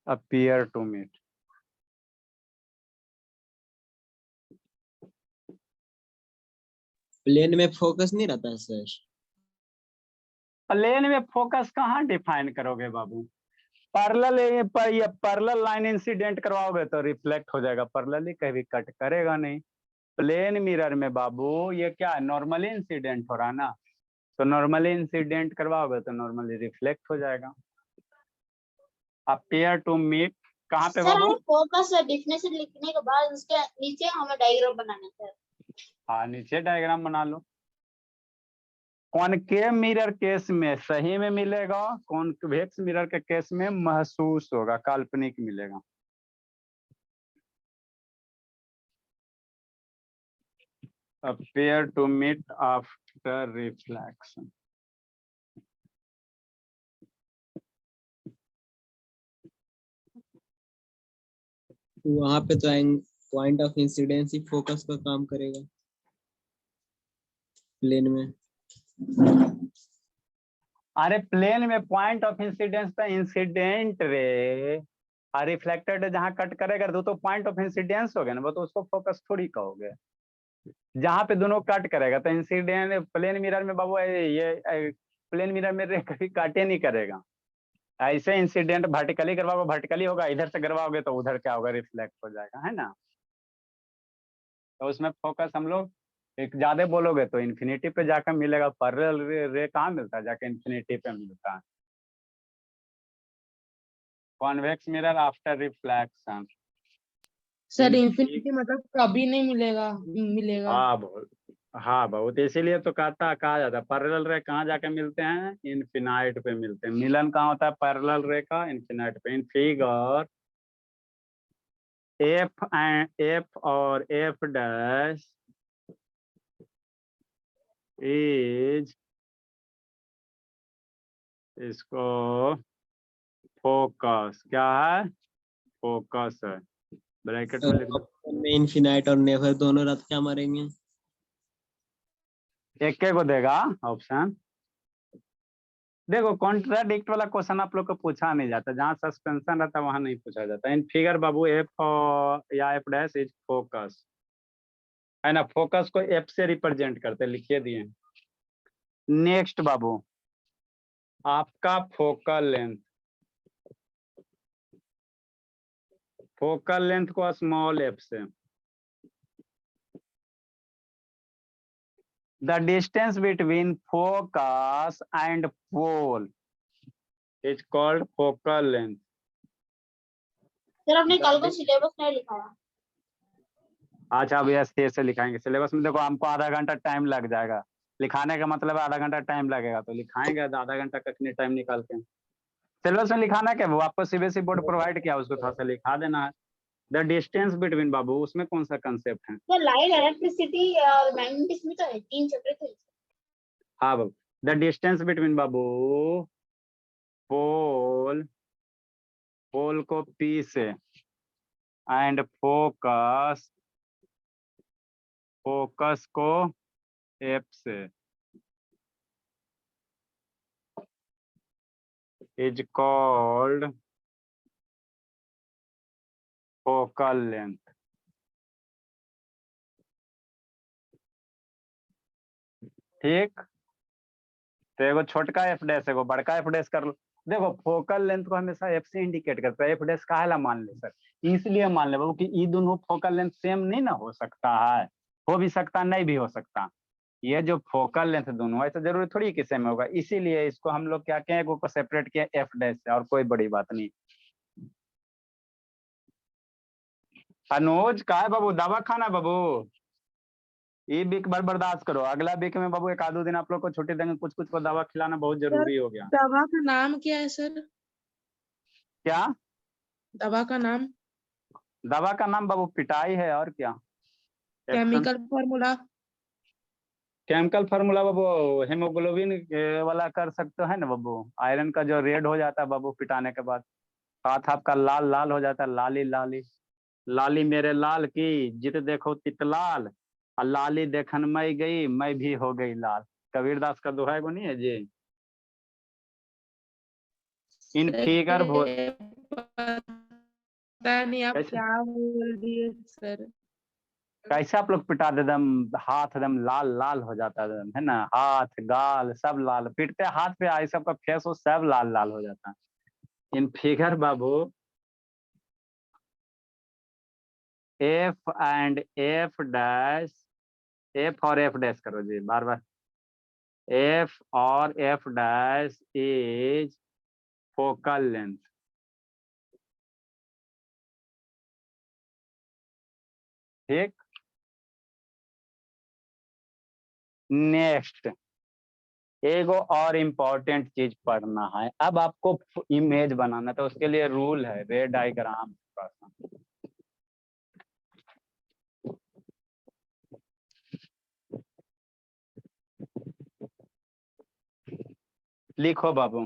appear to meet. Plane में फोकस नहीं रहता है सर? प्लेन में फोकस कहाँ डिफाइन करोगे बाबू? पैरेलल पर ये पैरेलल लाइन इंसिडेंट करवाओगे तो रिफ्लेक्ट हो जाएगा, पैरेलली कभी कट करेगा नहीं। प्लेन मिरर में बाबू ये क्या है? नॉर्मली इंसिडेंट हो रहा है ना, तो नॉर्मली इंसिडेंट करवाओगे तो नॉर्मली रिफ्लेक्ट हो जाएगा। अपीयर टू मीट कहाँ पे सर बाबू? हमें फोकस डेफिनेशन लिखने के बाद उसके नीचे हमें डायग्राम बनाना है सर। हाँ, नीचे डायग्राम बना लो। कॉनकेव मिरर केस में सही में मिलेगा, कॉन्वेक्स मिरर के केस में महसूस होगा, काल्पनिक मिलेगा। Appear to meet after reflection. वहां पे तो पॉइंट ऑफ इंसिडेंस ही फोकस का काम करेगा प्लेन में। अरे प्लेन में पॉइंट ऑफ इंसिडेंस तो इंसिडेंट रे, और रिफ्लेक्टेड जहां कट करेगा तो पॉइंट ऑफ इंसिडेंस हो गया ना, वो तो उसको फोकस थोड़ी कहोगे। जहां पे दोनों कट करेगा तो इंसिडेंट। प्लेन मिरर में बाबू ये प्लेन मिरर में रे कभी काटे नहीं करेगा। ऐसे इंसिडेंट वर्टिकली करवाओगे वर्टिकली होगा, इधर से करवाओगे तो उधर क्या होगा? रिफ्लेक्ट हो जाएगा, है ना। तो उसमें फोकस हम लोग एक ज्यादा बोलोगे तो इन्फिनिटी पे जाकर मिलेगा। पैरेलल रे कहाँ मिलता है? जाके इन्फिनिटी पे मिलता है। Convex mirror after reflection. Sir infinity मतलब कभी नहीं मिलेगा। हाँ बहुत, इसीलिए तो कहा जाता है पैरेलल रे कहाँ जाके मिलते हैं? इन्फिनाइट पे मिलते हैं। मिलन कहाँ होता है पैरेलल रे का? इन्फिनाइट पे। इन फिगर एफ और एफ डैश इज, इसको फोकस क्या है? फोकस है। ब्रैकेट में लिख दो। ऑप्शन में इनफिनाइट और नेवर दोनों रात क्या मारेंगे? एक को देगा ऑप्शन। देखो कॉन्ट्राडिक्ट वाला क्वेश्चन आप लोग को पूछा नहीं जाता, जहाँ सस्पेंशन रहता है वहां नहीं पूछा जाता। इन फिगर बाबू एफ या एफ डैश इज फोकस, है ना। फोकस को एफ से रिप्रेजेंट करते, लिखिए दिए। नेक्स्ट बाबू, आपका फोकल लेंथ, फोकल लेंथ को स्मॉल एफ से, the distance between focus and pole is called focal length. Sir आपने कल को सिलेबस नहीं लिखा है। अच्छा भैया फिर से लिखाएंगे सिलेबस में। देखो हमको आधा घंटा टाइम लग जाएगा लिखाने का, मतलब आधा घंटा टाइम लगेगा तो लिखाएंगे आधा घंटा कखनी टाइम निकाल के। सिलेबस में लिखाना क्या, वो आपको सीबीएसई बोर्ड प्रोवाइड किया, उसको थोड़ा सा लिखा देना है। द डिस्टेंस बिटवीन बाबू, उसमें कौन सा कंसेप्ट है? सर लाइट, इलेक्ट्रिसिटी और मैग्नेटिज्म तो है, 3 चैप्टर थे। हाँ बाबू, द डिस्टेंस बिटवीन बाबू पोल, पोल को पी से एंड फोकस, फोकस को एफ से इज कॉल्ड फोकल लेंथ। ठीक, तो एगो छोटका एफ डैश एगो बड़का एफ डैश कर लो। देखो फोकल लेंथ को हमेशा एफ से इंडिकेट करता है। एफ डैश काहेला मान ले सर? इसलिए मान ले बाबू कि ये दोनों फोकल लेंथ सेम नहीं ना हो सकता है, हो भी सकता नहीं भी हो सकता। ये जो फोकल लेंथ दोनों ऐसा जरूरी थोड़ी किसी में होगा, इसीलिए इसको हम लोग क्या कहें, को सेपरेट किया एफ डैश से, और कोई बड़ी बात नहीं। अनुज का है बाबू, दवा खाना है बाबू, ये वीक बार बर्दाश्त करो, अगला वीक में बाबू एक आधो दिन आप लोग को छुट्टी देंगे, कुछ कुछ को दवा खिलाना बहुत जरूरी हो गया। दवा का नाम क्या है सर? क्या दवा का नाम? दवा का नाम बाबू पिटाई है, और क्या। Chemical formula? केमिकल फार्मूला बाबू हेमोग्लोबिन वाला कर सकते है ना बाबू, आयरन का जो रेड हो जाता है बाबू पिटाने के बाद, हाथ आपका लाल लाल हो जाता है, लाली लाली लाली मेरे लाल की जित देखो तितलाल, और लाली देखन मैं गई मैं भी हो गई लाल, कबीरदास का दोहा को नहीं है जी। इन फिगर पता नहीं आप कैसे? क्या बोल दिए सर। कैसे आप लोग पिटा दे, दम हाथ एकदम लाल लाल हो जाता है, है ना, हाथ गाल सब लाल, पिटते हाथ पे आई सबका फेस वो सब लाल लाल हो जाता है। In figure Babu F and F dash, F और एफ डैश करो जी बार बार, एफ और F dash is focal length. ठीक, नेक्स्ट एगो और इम्पोर्टेंट चीज पढ़ना है, अब आपको इमेज बनाना है, तो उसके लिए रूल है रे डायग्राम। लिखो बाबू,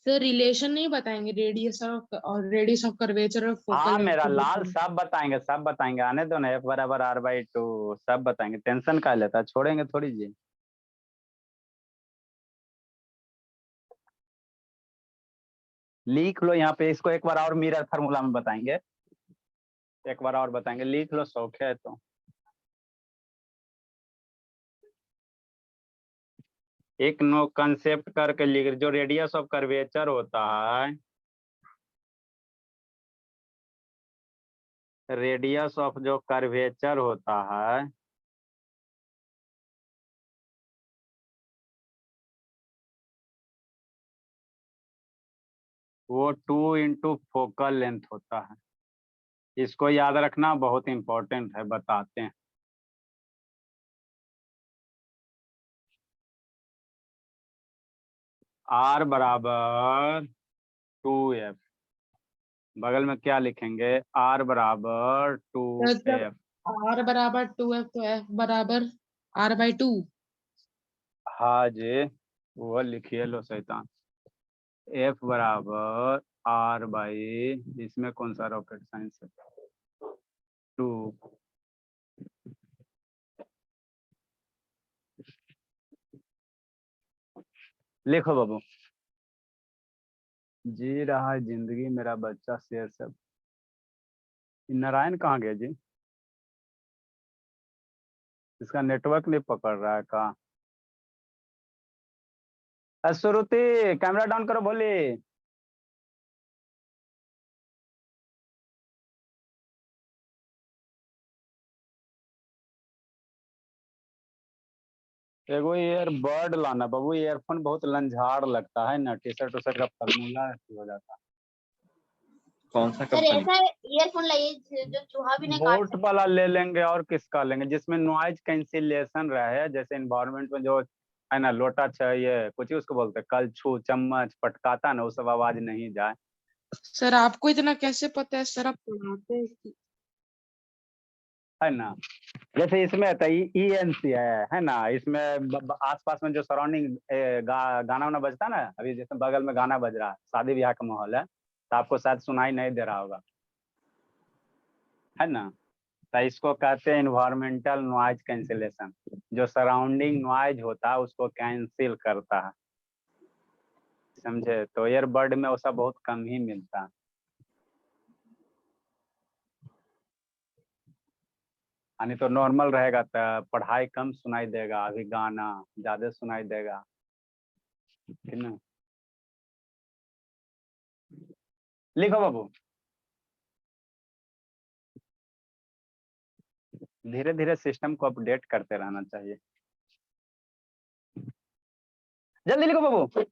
सर रिलेशन नहीं बताएंगे रेडियस ऑफ और रेडियस ऑफ कर्वेचर और हाँ फोकल मेरा लाल सब बताएंगे, सब बताएंगे, आने दो ना, एफ बराबर r/2 सब बताएंगे, टेंशन का लेता है, छोड़ेंगे थोड़ी जी। लिख लो यहाँ पे, इसको एक बार और मिरर फार्मूला में बताएंगे, एक बार और बताएंगे, लिख लो शौक है तो। एक नो कंसेप्ट करके लिख, जो रेडियस ऑफ कर्वेचर होता है, रेडियस ऑफ जो कर्वेचर होता है वो 2 इंटू फोकल लेंथ होता है, इसको याद रखना बहुत इंपॉर्टेंट है, बताते हैं। R बराबर 2f, बगल में क्या लिखेंगे, R बराबर 2f। r बराबर 2f तो f बराबर r/2। हाँ जी, वो लिखिए लो शैतान, f बराबर r/, इसमें कौन सा रॉकेट साइंस है, 2। लिखो बाबू, जी रहा है जिंदगी मेरा बच्चा शेर सब, नारायण कहाँ गए जी, इसका नेटवर्क नहीं पकड़ रहा है का। श्रुति कैमरा डाउन करो, बोली। एगो ईयरबड लाना बाबू, ईयरफोन बहुत लंझाड़ लगता है ना, टी शर्ट का फार्मूला हो जाता है। कौन सा सर कंपनी? ऐसा ईयरफोन लाइए जो चूहा भी नहीं काट बोट वाला ले लेंगे, और किसका लेंगे जिसमें नॉइज कैंसिलेशन रहे, जैसे इन्वायरमेंट में जो है ना लोटा चाहिए कुछ ही उसको बोलते हैं, कलछू चम्मच पटकाता ना, वो सब आवाज नहीं जाए। सर आपको इतना कैसे पता है सर, आप पढ़ाते हैं है ना, जैसे इसमें तो ENC है ना, इसमें आसपास में जो सराउंडिंग गाना वाना बजता है ना, अभी जैसे बगल में गाना बज रहा है, शादी ब्याह का माहौल है, तो आपको शायद सुनाई नहीं दे रहा होगा, है ना, तो इसको कहते हैं इन्वायरमेंटल नॉइज कैंसिलेशन, जो सराउंडिंग नॉइज होता है उसको कैंसिल करता है, समझे, तो ईयरबड में वैसा बहुत कम ही मिलता है। यानी तो नॉर्मल रहेगा तो पढ़ाई कम सुनाई देगा, अभी गाना ज्यादा सुनाई देगा, ठीक ना। लिखो बाबू, धीरे धीरे सिस्टम को अपडेट करते रहना चाहिए। जल्दी लिखो बाबू,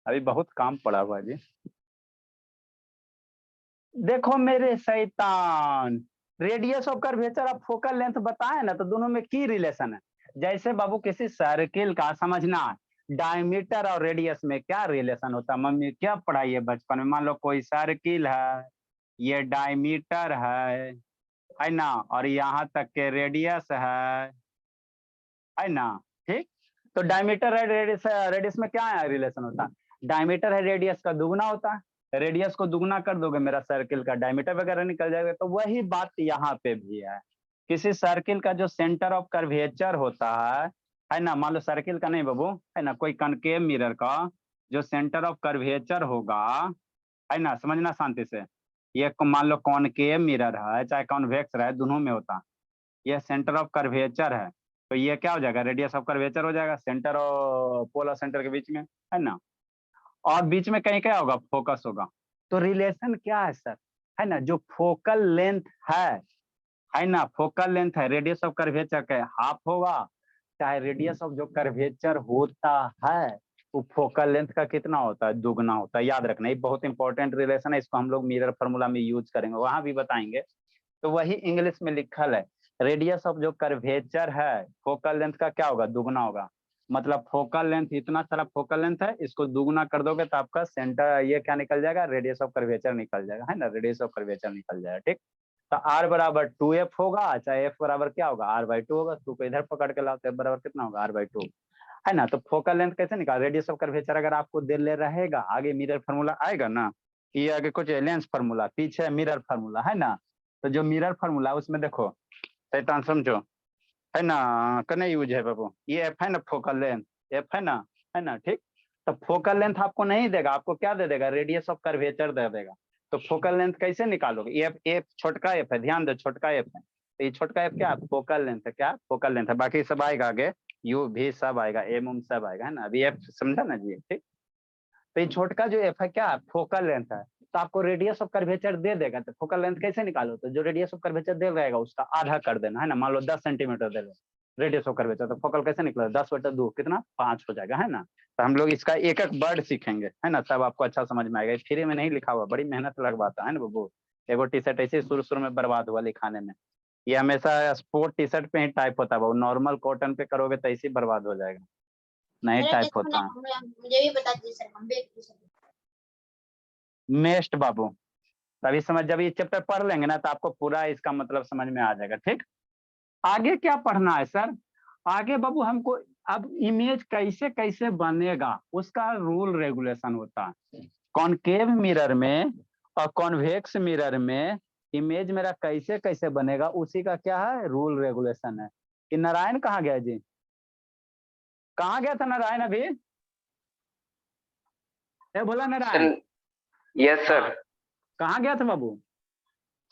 अभी बहुत काम पड़ा हुआ है जी। देखो मेरे शैतान, रेडियस ऑफ कर्वेचर और फोकल लेंथ बताए ना, तो दोनों में की रिलेशन है। जैसे बाबू किसी सर्किल का समझना, डायमीटर और रेडियस में क्या रिलेशन होता है। मम्मी क्या पढ़ाई है बचपन में, मान लो कोई सर्किल है, ये डायमीटर है ना, और यहाँ तक के रेडियस है ना, ठीक। तो डायमीटर है रेडियस, रेडियस में क्या रिलेशन होता है, डायमीटर है रेडियस का दुगना होता है। रेडियस को दुगना कर दोगे मेरा सर्किल का डायमीटर वगैरह निकल जाएगा। तो वही बात यहाँ पे भी है। किसी सर्किल का जो सेंटर ऑफ कर्वेचर होता है ना, मान लो सर्किल का नहीं बाबू, है ना, कोई कनकेव मिरर का जो सेंटर ऑफ कर्वेचर होगा, है ना, समझना शांति से, ये मान लो कॉनकेव मिरर है चाहे कॉन्वेक्स है, दोनों में होता है। ये सेंटर ऑफ कर्वेचर है, तो ये क्या हो जाएगा, रेडियस ऑफ कर्वेचर हो जाएगा, सेंटर और पोलर सेंटर के बीच में, है ना। और बीच में कहीं क्या होगा, फोकस होगा। तो रिलेशन क्या है सर, है ना, जो फोकल लेंथ है ना, फोकल लेंथ है रेडियस ऑफ कर्वेचर का हाफ होगा, चाहे रेडियस ऑफ जो कर्वेचर होता है वो फोकल लेंथ का कितना होता है, दुगना होता है। याद रखना, ये बहुत इंपॉर्टेंट रिलेशन है, इसको हम लोग मिरर फार्मूला में यूज करेंगे, वहां भी बताएंगे। तो वही इंग्लिश में लिखल है, रेडियस ऑफ जो कर्वेचर है फोकल लेंथ का क्या होगा, दुगना होगा। मतलब फोकल लेंथ, इतना सारा फोकल लेंथ है, इसको दुगना कर दोगे तो आपका सेंटर ये क्या निकल जाएगा, रेडियस ऑफ कर्वेचर निकल जाएगा, है ना, रेडियस ऑफ कर्वेचर निकल जाएगा, ठीक। तो r बराबर 2f होगा, चाहे f बराबर क्या होगा, r/2 होगा। 2 को इधर पकड़ के लाओ तो f बराबर कितना होगा, r/2, है ना। तो फोकल लेंथ कैसे निकाल, रेडियस ऑफ कर्वेचर अगर आपको दे ले रहेगा, आगे मिरर फार्मूला आएगा ना, ये आगे कुछ लेंस फार्मूला, पीछे मिरर फार्मूला, है ना। तो जो मिरर फार्मूला उसमें देखो शैतान समझो, है ना, कने यूज है बाबू, ये एफ है ना फोकल लेंथ, एफ है ना, ठीक। तो फोकल लेंथ आपको नहीं देगा, आपको क्या दे देगा, रेडियस ऑफ कर्वेचर दे देगा। तो फोकल लेंथ कैसे निकालोगे, एफ, एफ छोटका एफ है, ध्यान दो छोटका एफ है, तो ये छोटका एफ क्या फोकल लेंथ है, क्या फोकल लेंथ है। बाकी सब आएगा आगे, यू भी सब आएगा, एम उम सब आएगा, है ना। अभी एफ समझा ना जी, ठीक। तो ये छोटका जो एफ है क्या फोकल लेंथ है, तो आपको रेडियस ऑफ कर्वेचर दे देगा। तो फोकल लेंथ कैसे निकालो, तो जो रेडियस ऑफ कर्वेचर दे रहेगा उसका आधा कर देना, है ना। मान लो 10 सेंटीमीटर दे रहे रेडियस ऑफ कर्वेचर, तो फोकल कैसे निकला, 10/2 कितना 5 हो जाएगा, है ना। तो हम लोग इसका एक एक वर्ड सीखेंगे, है ना, तब आपको अच्छा समझ में आएगा। फ्री में नहीं लिखा हुआ, बड़ी मेहनत लगवाता है ना बाबू। एगो टी शर्ट ऐसे शुरू में बर्बाद हुआ लिखाने में, ये हमेशा स्पोर्ट टी शर्ट पे ही टाइप होता है, नॉर्मल कॉटन पे करोगे तो ऐसे बर्बाद हो जाएगा, नहीं मेरा टाइप कैसे होता है। मुझे भी बता दीजिए सर, हम भी मेस्ट बाबू, तभी समझ, जब ये चैप्टर पढ़ लेंगे ना तो आपको पूरा इसका मतलब समझ में आ जाएगा, ठीक। आगे क्या पढ़ना है सर, आगे बाबू हमको अब इमेज कैसे कैसे बनेगा उसका रूल रेगुलेशन होता है। कॉनकेव मिरर में और कॉन्वेक्स मिरर में इमेज मेरा कैसे कैसे बनेगा उसी का क्या है, रूल रेगुलेशन है। कि नारायण कहाँ गया जी, कहाँ गया था नारायण अभी, ए बोला नारायण। Yes sir. कहाँ गया था बाबू,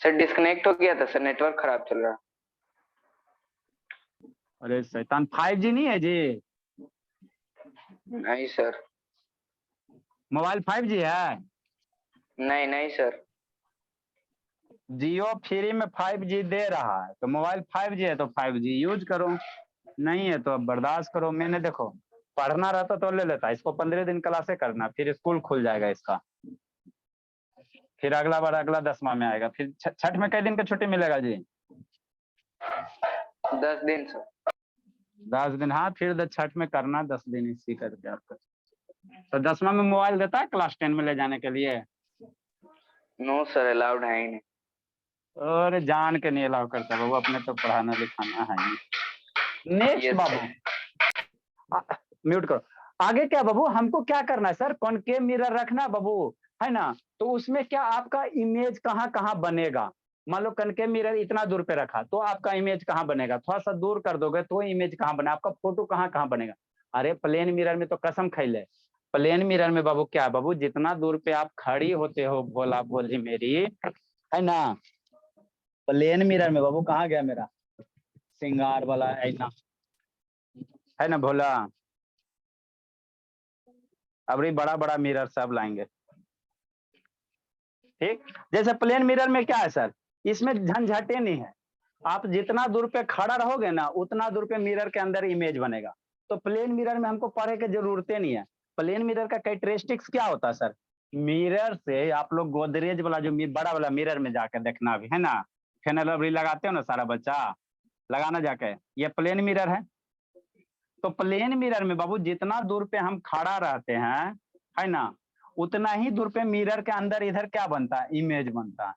सर डिस्कनेक्ट हो गया था सर, नेटवर्क खराब चल रहा। अरे शैतान 5G नहीं है जी, नहीं सर। मोबाइल 5G है, नहीं सर। जियो फ्री में 5G दे रहा है, तो मोबाइल 5G है तो 5G यूज करो, नहीं है तो अब बर्दाश्त करो। मैंने देखो पढ़ना रहता तो ले लेता, इसको 15 दिन क्लासे करना, फिर स्कूल खुल जाएगा इसका, फिर अगला बार अगला 10वां में आएगा। फिर छठ में कई दिन का छुट्टी मिलेगा जी, 10 दिन सर। 10 दिन, हाँ फिर छठ में करना 10 दिन इसी करके आपका। तो 10वां में मोबाइल देता है क्लास 10 में ले जाने के लिए, नो सर अलाउड है ही नहीं। और जान के नहीं अलाउ करता बाबू, अपने तो पढ़ाना लिखाना है ही। नेक्स्ट बाबू, म्यूट करो। आगे क्या बाबू, हमको क्या करना है सर, कॉनकेव मिरर रखना बाबू, है ना। तो उसमें क्या आपका इमेज कहाँ कहाँ बनेगा, मान लो कॉनकेव मिरर इतना दूर पे रखा तो आपका इमेज कहाँ बनेगा, थोड़ा सा दूर कर दोगे तो इमेज कहाँ बने, आपका फोटो कहाँ कहाँ बनेगा। अरे प्लेन मिरर में तो कसम खैले, प्लेन मिरर में बाबू क्या बाबू, जितना दूर पे आप खड़ी होते हो भोला भोली मेरी, है ना, प्लेन मिरर में बाबू कहाँ गया मेरा सिंगार वाला ऐना, है ना भोला। अब बड़ा बड़ा मिरर सब लाएंगे, ठीक। जैसे प्लेन मिरर में क्या है सर, इसमें झंझटे नहीं है, आप जितना दूर पे खड़ा रहोगे ना उतना दूर पे मिरर के अंदर इमेज बनेगा। तो प्लेन मिरर में हमको पढ़े की जरूरत नहीं है। प्लेन मिरर का कैरेक्टरिस्टिक्स क्या होता है सर? मिरर से आप लोग गोदरेज वाला जो बड़ा वाला मिरर में जाकर देखना भी है ना, फेनल लवली लगाते हो ना सारा बच्चा, लगाना जाके, ये प्लेन मिरर है। तो प्लेन मिरर में बाबू जितना दूर पे हम खड़ा रहते हैं है ना, उतना ही दूर पे मिरर के अंदर इधर क्या बनता है, इमेज बनता है।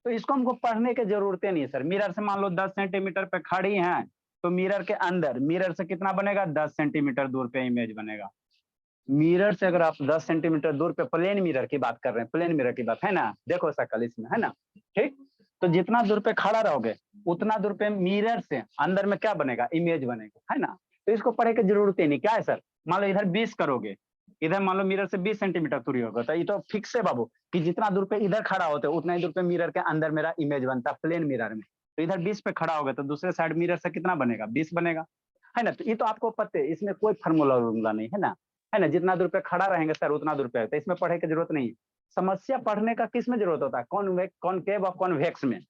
तो इसको हमको पढ़ने की जरूरत नहीं है सर। मिरर से मान लो 10 सेंटीमीटर पे खड़ी हैं तो मिरर के अंदर मिरर से कितना बनेगा, 10 सेंटीमीटर दूर पे इमेज बनेगा। मिरर से अगर आप 10 सेंटीमीटर दूर पे प्लेन मिरर की बात कर रहे हैं, प्लेन मिरर की बात है ना, देखो शकल इसमें है ना, ठीक। तो जितना दूर पे खड़ा रहोगे उतना दूर पे मिरर से अंदर में क्या बनेगा, इमेज बनेगा, है ना। तो इसको पढ़े की जरूरत ही नहीं। क्या है सर, मान लो इधर 20 करोगे, इधर मान लो मिरर से 20 सेंटीमीटर दूरी होगा, तो ये तो फिक्स है बाबू कि जितना दूर पे इधर खड़ा होते उतना ही दूर पे मिरर के अंदर मेरा इमेज बनता है प्लेन मिरर में। तो इधर 20 पे खड़ा होगा तो दूसरे साइड मिरर से कितना बनेगा, 20 बनेगा, है ना। तो ये तो आपको पता है, इसमें कोई फार्मूला नहीं है ना, है ना। जितना दूर पे खड़ा रहेंगे सर उतना दूर पे है, तो इसमें पढ़े की जरूरत नहीं है। समस्या पढ़ने का किस में जरूरत होता है, कॉनकेव और कॉन्वेक्स में।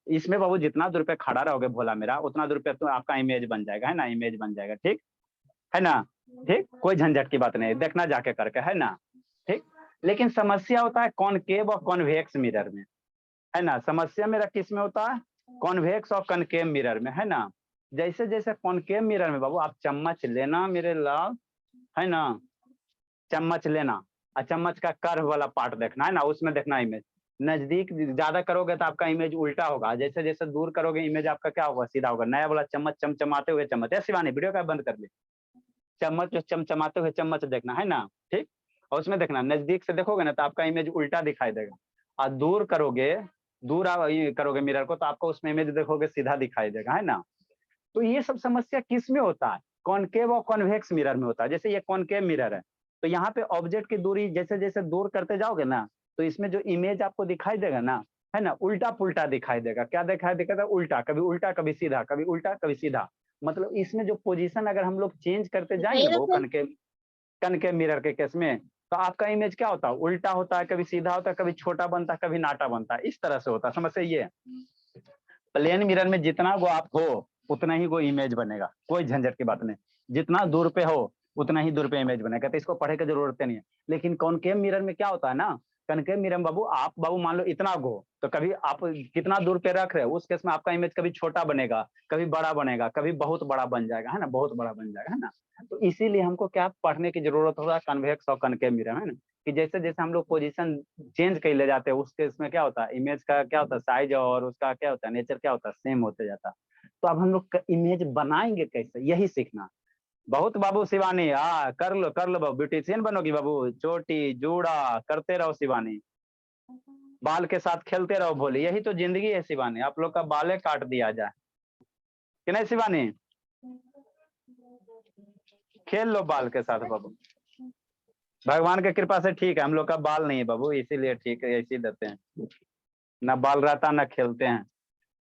इसमें बाबू जितना दूर पे खड़ा रहोगे भोला मेरा, उतना दूर पे तो आपका इमेज बन जाएगा, है ना, इमेज बन जाएगा, ठीक है ना, ठीक। कोई झंझट की बात नहीं, देखना जाके करके, है ना, ठीक। लेकिन समस्या होता है कॉनकेव और कॉन्वेक्स मिरर में, है ना। समस्या मेरा किस में होता है, कॉन्वेक्स और कॉनकेव मिरर में, है ना। जैसे जैसे कॉनकेव मिरर में बाबू आप चम्मच लेना मेरे लाल, है ना, चम्मच लेना और चम्मच का कर्व वाला पार्ट देखना, है ना, उसमें देखना इमेज। नजदीक ज्यादा करोगे तो आपका इमेज उल्टा होगा, जैसे जैसे दूर करोगे इमेज आपका क्या होगा, सीधा होगा। नया वाला चम्मच चमचमाते हुए चम्मच, है शिवानी, वीडियो का बंद कर ले। चम्मच जो चमचमाते हुए चम्मच देखना, है ना, ठीक। और उसमें देखना नजदीक से देखोगे ना तो आपका इमेज उल्टा दिखाई देगा, और दूर करोगे, दूर आप करोगे मिरर को तो आपको उसमें इमेज देखोगे सीधा दिखाई देगा, है ना। तो ये सब समस्या किस में होता है, कॉनकेव और कॉन्वेक्स मिरर में होता है। जैसे ये कॉनकेव मिरर है तो यहाँ पे ऑब्जेक्ट की दूरी जैसे जैसे दूर करते जाओगे ना तो इसमें जो इमेज आपको दिखाई देगा ना, है ना, उल्टा पुल्टा दिखाई देगा। क्या दिखाई देगा, उल्टा, कभी सीधा, कभी उल्टा कभी सीधा। मतलब इसमें जो पोजीशन अगर हम लोग चेंज करते जाएंगे वो कनकेव मिरर के केस में, तो आपका इमेज क्या होता है, उल्टा होता है, कभी सीधा होता है, कभी छोटा बनता है, कभी नाटा बनता है, इस तरह से होता है। समझ ये है। प्लेन मिरर में जितना वो आप हो उतना ही वो इमेज बनेगा, कोई झंझट की बात नहीं। जितना दूर पे हो उतना ही दूर पे इमेज बनेगा, तो इसको पढ़े की जरूरत नहीं है। लेकिन कॉनकेव मिरर में क्या होता है ना, कॉनकेव मिरर में बाबू आप मान लो इतना गो, तो कभी आप कितना दूर पे रख रहे हो उस केस में आपका इमेज कभी छोटा बनेगा, कभी बड़ा बनेगा, कभी बहुत बड़ा बन जाएगा, है ना, बहुत बड़ा बन जाएगा, है ना। तो इसीलिए हमको क्या पढ़ने की जरूरत होता है, कन्वेक्स और कॉनकेव मिरर, है ना। कि जैसे जैसे हम लोग पोजीशन चेंज कर ले जाते हैं उस केस में क्या होता है, इमेज का क्या होता है, साइज और उसका क्या होता है, नेचर क्या होता है, सेम होते जाता है। तो अब हम लोग इमेज बनाएंगे कैसे, यही सीखना। बहुत बाबू शिवानी, हाँ कर लो बाबू, ब्यूटिशियन बनोगी बाबू, चोटी जूड़ा करते रहो शिवानी, बाल के साथ खेलते रहो भोले, यही तो जिंदगी है शिवानी। आप लोग का बाले काट दिया जाए कि नहीं शिवानी, खेल लो बाल के साथ बाबू। भगवान की कृपा से ठीक है, हम लोग का बाल नहीं है बाबू, इसीलिए ठीक है, ऐसे देते हैं, ना बाल रहता ना खेलते हैं,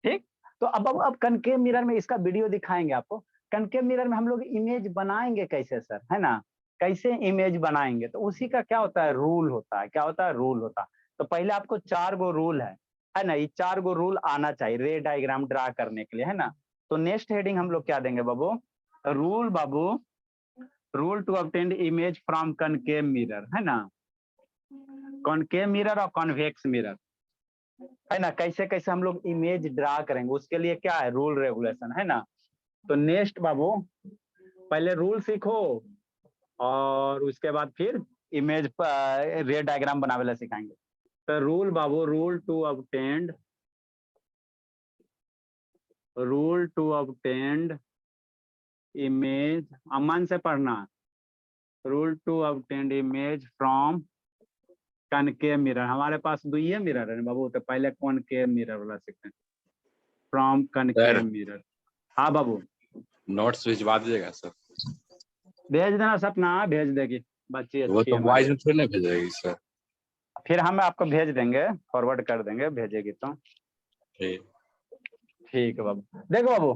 ठीक। तो अब कनकेव मिरर में इसका वीडियो दिखाएंगे आपको। कनकेव मिरर में हम लोग इमेज बनाएंगे कैसे सर, है ना, कैसे इमेज बनाएंगे, तो उसी का क्या होता है, रूल होता है। क्या होता है, रूल होता है। तो पहले आपको 4 गो रूल है ना, ये 4 गो रूल आना चाहिए रे डायग्राम ड्रा करने के लिए, है ना। तो नेक्स्ट हेडिंग हम लोग क्या देंगे बाबू, रूल बाबू, rule to obtain image from concave mirror, है ना, कॉनकेव मिरर और कॉन्वेक्स मिरर, है ना। कैसे कैसे हम लोग इमेज ड्रा करेंगे उसके लिए क्या है, रूल रेगुलेशन, है ना। तो नेक्स्ट बाबू पहले रूल सीखो और उसके बाद फिर इमेज रे डायग्राम बनावे सिखाएंगे। तो रूल बाबू, rule to obtain image, Aman से पढ़ना, rule to obtain image from concave mirror. हमारे पास 2 ही मिरर है बाबू, तो पहले कॉनकेव मिरर वाला सीखते हैं, फ्रॉम कनकेव मिरर। हाँ बाबू, नोट्स भिजवा दीजिएगा सर। भेज देना सपना, भेज देगी बच्ची वो अच्छी तो है वॉइस हमारी। में थोड़ी ना भेजेगी सर। फिर हम आपको भेज देंगे, फॉरवर्ड कर देंगे, भेजेगी तो ठीक। ठीक है बाबू। देखो बाबू,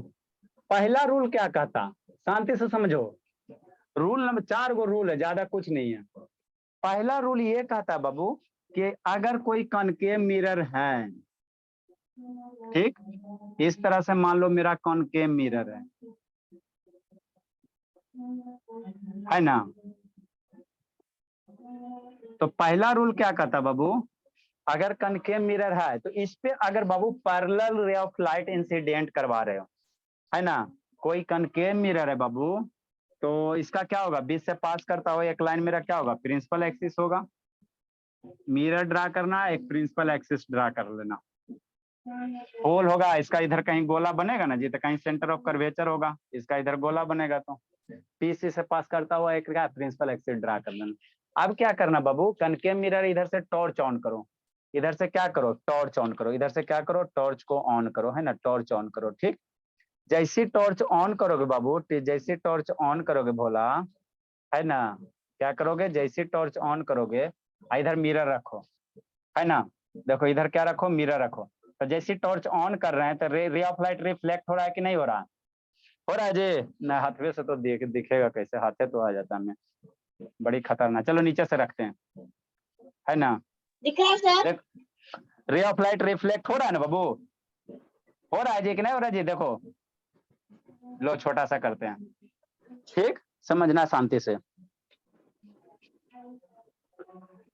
पहला रूल क्या कहता, शांति से समझो। रूल नंबर 4 गो रूल है, ज्यादा कुछ नहीं है। पहला रूल ये कहता बाबू कि अगर कोई कनकेव मिरर है ठीक, इस तरह से मान लो मेरा कॉनकेव मिरर है ना। तो पहला रूल क्या कहता बाबू, अगर कनकेव मिरर है तो इस पे अगर बाबू parallel ray of light incident करवा रहे हो, है ना, कोई कनकेव मिरर है बाबू, तो इसका क्या होगा, बीच से पास करता हुआ एक लाइन मेरा क्या होगा, प्रिंसिपल एक्सिस होगा। मिरर ड्रा करना, एक प्रिंसिपल एक्सिस ड्रा कर लेना। होल होगा, इसका इधर कहीं गोला बनेगा ना जी, तो कहीं सेंटर ऑफ कर्वेचर होगा, इसका इधर गोला बनेगा, तो पीसी से पास करता हुआ एक क्या प्रिंसिपल एक्सिस ड्रा कर लेना। अब क्या करना बाबू, कनकेव मिरर इधर से टॉर्च ऑन करो, इधर से क्या करो, टॉर्च ऑन करो, इधर से क्या करो, टॉर्च को ऑन करो, है ना, टॉर्च ऑन करो। ठीक, जैसी टॉर्च ऑन करोगे बाबू, जैसी टॉर्च ऑन करोगे भोला, है ना, क्या करोगे, जैसी टॉर्च ऑन करोगे इधर मिरर रखो, है ना, देखो इधर क्या रखो, मिरर रखो। तो जैसी टॉर्च ऑन कर रहे हैं तो रे ऑफ लाइट रिफ्लेक्ट हो रहा है कि नहीं हो रहा, हो रहा है जी ना, हाथवे से तो दिखेगा कैसे, हाथे तो आ जाता है, मैं बड़ी खतरनाक। चलो नीचे से रखते हैं, है ना, दिख रहा है सर? रे ऑफ लाइट रिफ्लेक्ट हो रहा है ना बाबू, हो रहा है जी कि नहीं हो रहा है जी, देखो लो छोटा सा करते हैं, ठीक, समझना शांति से।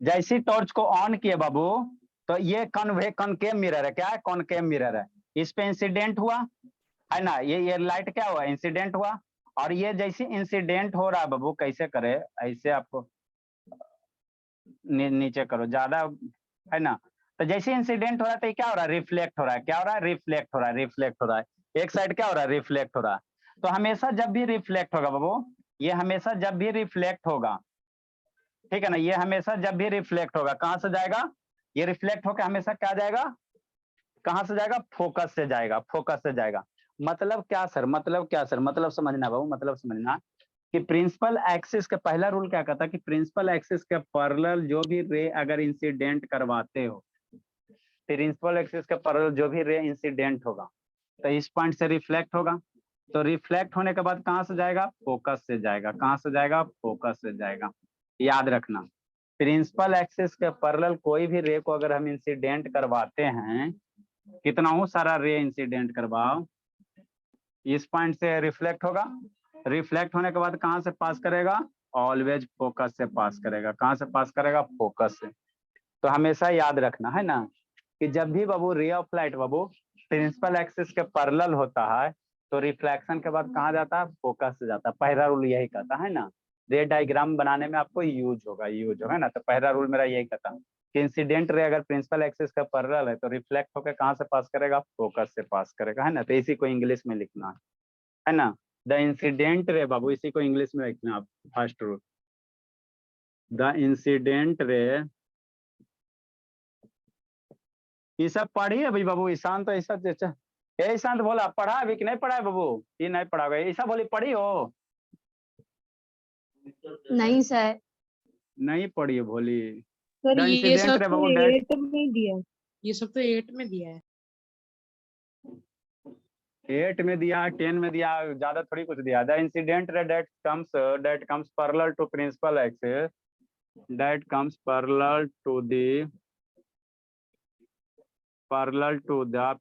जैसी टॉर्च को ऑन किए बाबू, तो ये कॉनकेव मिरर है, क्या है, कॉनकेव मिरर है, इस पे इंसिडेंट हुआ, है ना, ये लाइट क्या हुआ, इंसिडेंट हुआ, और ये जैसे इंसिडेंट हो रहा है बाबू, कैसे करे, ऐसे आपको नीचे करो ज्यादा, है ना, तो जैसे इंसिडेंट हो रहा है तो क्या हो रहा है, रिफ्लेक्ट हो रहा है, क्या हो रहा है, रिफ्लेक्ट हो रहा है, रिफ्लेक्ट हो रहा है, एक साइड क्या हो रहा है, रिफ्लेक्ट हो रहा है। तो हमेशा जब भी रिफ्लेक्ट होगा बाबू, ये हमेशा जब भी रिफ्लेक्ट होगा, ठीक है ना, ये हमेशा जब भी रिफ्लेक्ट होगा कहां से जाएगा, ये रिफ्लेक्ट होकर हमेशा क्या जाएगा, कहां से जाएगा, फोकस से जाएगा, फोकस से जाएगा। मतलब क्या सर, मतलब क्या सर, मतलब समझना बाबू, मतलब समझना कि प्रिंसिपल एक्सिस का पहला रूल क्या कहता है कि प्रिंसिपल एक्सिस के पैरेलल जो भी रे अगर इंसिडेंट करवाते हो, प्रिंसिपल एक्सिस के पैरेलल जो भी रे इंसिडेंट होगा तो इस पॉइंट से रिफ्लेक्ट होगा, तो रिफ्लेक्ट होने के बाद कहां से जाएगा, फोकस से जाएगा, कहां से जाएगा, फोकस से जाएगा। याद रखना, प्रिंसिपल एक्सिस के पैरेलल कोई भी रे को अगर हम इंसिडेंट करवाते हैं, कितना हो सारा रे इंसिडेंट करवाओ, इस पॉइंट से रिफ्लेक्ट होगा, रिफ्लेक्ट होने के बाद कहां से पास करेगा, ऑलवेज फोकस से पास करेगा, कहां से पास करेगा, फोकस से। तो हमेशा याद रखना, है ना, कि जब भी बाबू रे ऑफ लाइट बाबू प्रिंसिपल एक्सिस के पैरेलल होता है तो रिफ्लेक्शन के बाद कहाँ जाता है, फोकस से जाता है। पहला रूल यही कहता है ना, रे डायग्राम बनाने में आपको यूज होगा ना, तो पहला रूल मेरा यही कहता है कि इंसिडेंट रे अगर प्रिंसिपल एक्सिस का पैरेलल है तो रिफ्लेक्ट होकर कहाँ से पास करेगा, फोकस से पास करेगा, है ना। तो इसी को इंग्लिश में लिखना है ना, द इंसिडेंट रे बाबू, इसी को इंग्लिश में लिखना आप, फर्स्ट रूल, द इंसिडेंट रे। ये सब पढ़िए भाई बाबू, ईशान तो ऐसा ईशांत बोला पढ़ा अभी कि नहीं पढ़ा है बाबू, ये नहीं पढ़ा गया, ऐसा बोली पढ़ी हो, नहीं सर। नहीं पढ़ी है भोली। सर द ये इंसिडेंट सब रे तो बाबू डेट 8 में दिया है, ये सब तो 8 में दिया है। 8 में दिया, 10 में दिया, ज्यादा थोड़ी कुछ दिया। The incident ray that comes parallel to principal axis, that comes parallel to the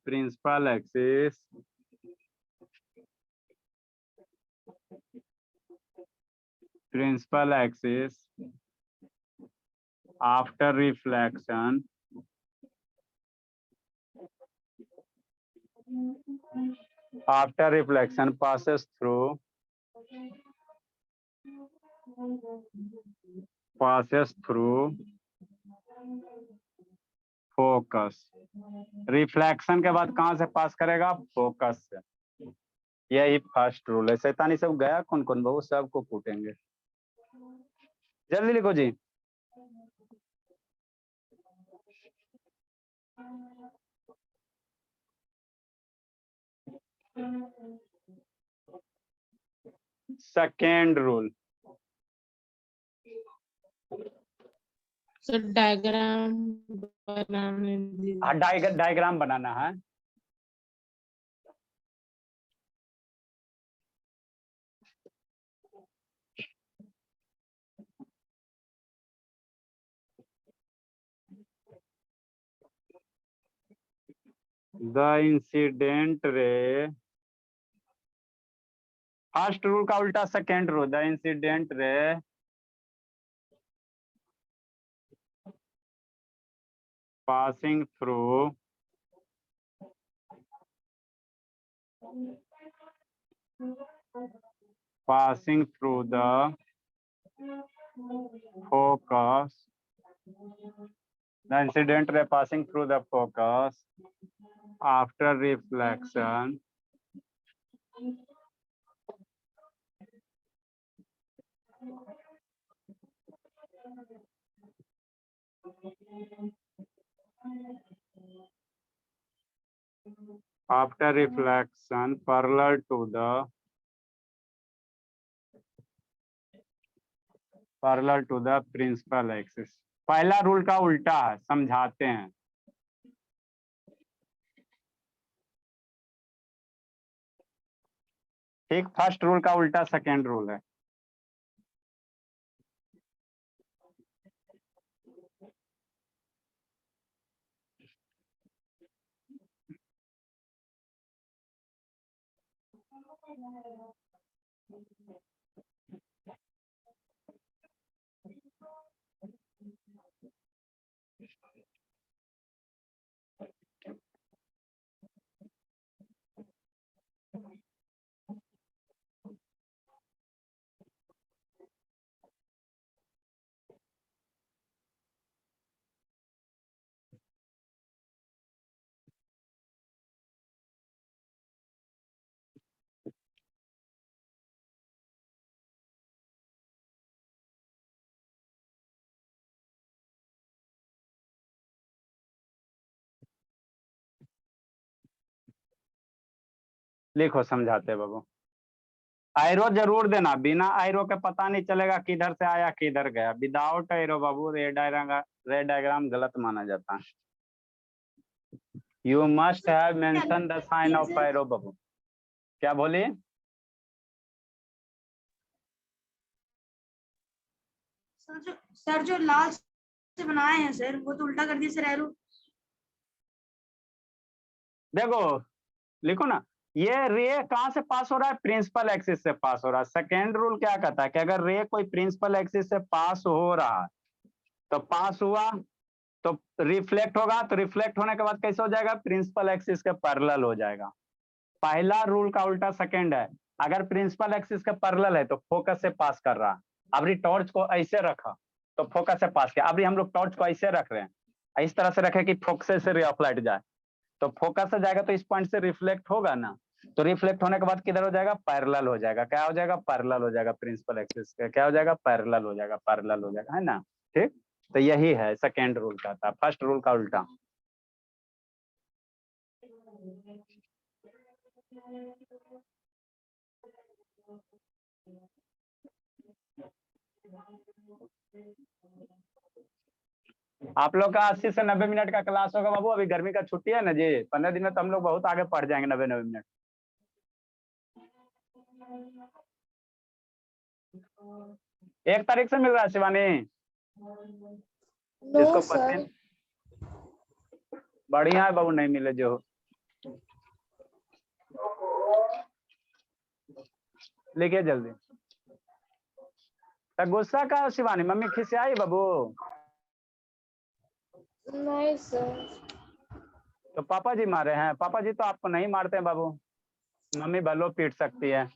principal axis after reflection passes through focus. Reflection के बाद कहां से पास करेगा, फोकस से। यही फर्स्ट रूल है। शैतानी सब गया कौन कौन बाबू, सबको कूटेंगे, जल्दी लिखो जी। सेकेंड रूल, सर डायग्राम बनाने दीजिए। डायग्राम बनाना है। द इंसिडेंट रे, फर्स्ट रूल का उल्टा सेकेंड रूल, द इंसिडेंट रे passing through the focus, the incident ray passing through the focus after reflection parallel to the principal axis। पहला रूल का उल्टा है, समझाते हैं। ठीक, फर्स्ट रूल का उल्टा सेकेंड रूल है। लिखो, समझाते बाबू। एरो जरूर देना, बिना एरो के पता नहीं चलेगा किधर से आया किधर गया। विदाउट एरो बाबू रे डायग्राम गलत माना जाता है। You must have mention the sign of arrow बाबू। क्या बोली? सर जो लाल से बनाए हैं सर, वो तो उल्टा कर दिया सर एरो। देखो, लिखो ना, ये रे कहाँ से पास हो रहा है? प्रिंसिपल एक्सिस से पास हो रहा है। सेकेंड रूल क्या कहता है कि अगर रे कोई प्रिंसिपल एक्सिस से पास हो रहा है तो पास हुआ तो रिफ्लेक्ट होगा, तो रिफ्लेक्ट होने के बाद कैसे हो जाएगा? प्रिंसिपल एक्सिस के पैरेलल हो जाएगा। पहला रूल का उल्टा सेकेंड है, अगर प्रिंसिपल एक्सिस के पैरेलल है तो फोकस से पास कर रहा। अब टॉर्च को ऐसे रखा तो फोकस से पास किया। अब हम लोग टॉर्च को ऐसे रख रहे हैं, इस तरह से रखे कि फोकस से रे ऑफ लाइट जाए, तो फोकस से जाएगा तो इस पॉइंट से रिफ्लेक्ट होगा ना, तो रिफ्लेक्ट होने के बाद किधर हो जाएगा? पैरेलल हो जाएगा। क्या हो जाएगा? पैरेलल हो जाएगा प्रिंसिपल एक्सिस के। क्या हो जाएगा? पैरेलल हो जाएगा, पैरेलल हो जाएगा, है ना? ठीक, तो यही है सेकेंड रूल का था, फर्स्ट रूल का उल्टा। आप लोग का 80 से 90 मिनट का क्लास होगा बाबू। अभी गर्मी का छुट्टी है ना जी, 15 दिन में तो हम लोग बहुत आगे पढ़ जाएंगे। 90 मिनट। एक तारीख से मिल रहा है शिवानी, जिसको पसंद। बढ़िया है बाबू, नहीं मिले जो। लिखिए जल्दी। तो गुस्सा का शिवानी, मम्मी खिसियाई बाबू? नहीं सर। तो पापा जी मारे हैं? पापा जी तो आपको नहीं मारते हैं बाबू, मम्मी भलो पीट सकती है।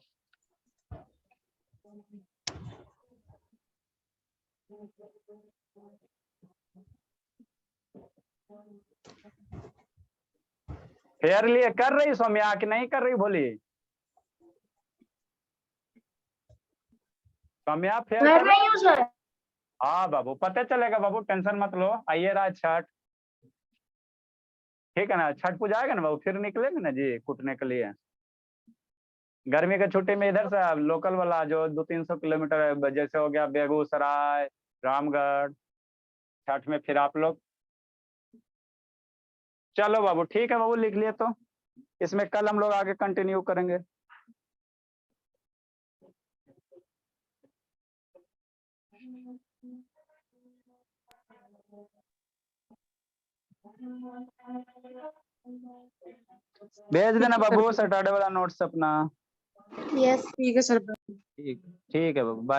फेयर लिए कर रही सौम्या कि नहीं कर रही? बोली सौम्या, फेयर कर रही हूँ सर। हाँ बाबू, पता चलेगा बाबू, टेंशन मत लो। आइए राज छठ, ठीक है ना? छठ पूजा आएगा ना बाबू, फिर निकलेंगे ना जी कूटने के लिए। गर्मी के छुट्टी में इधर से लोकल वाला जो 200-300 किलोमीटर है, जैसे हो गया बेगूसराय, रामगढ़, छठ में फिर आप लोग। चलो बाबू, ठीक है बाबू, लिख लिए। तो इसमें कल हम लोग आगे कंटिन्यू करेंगे। भेज देना बाबू सैटरडे वाला नोट्स अपना। यस ठीक है सर। ठीक है बाबू, बाय।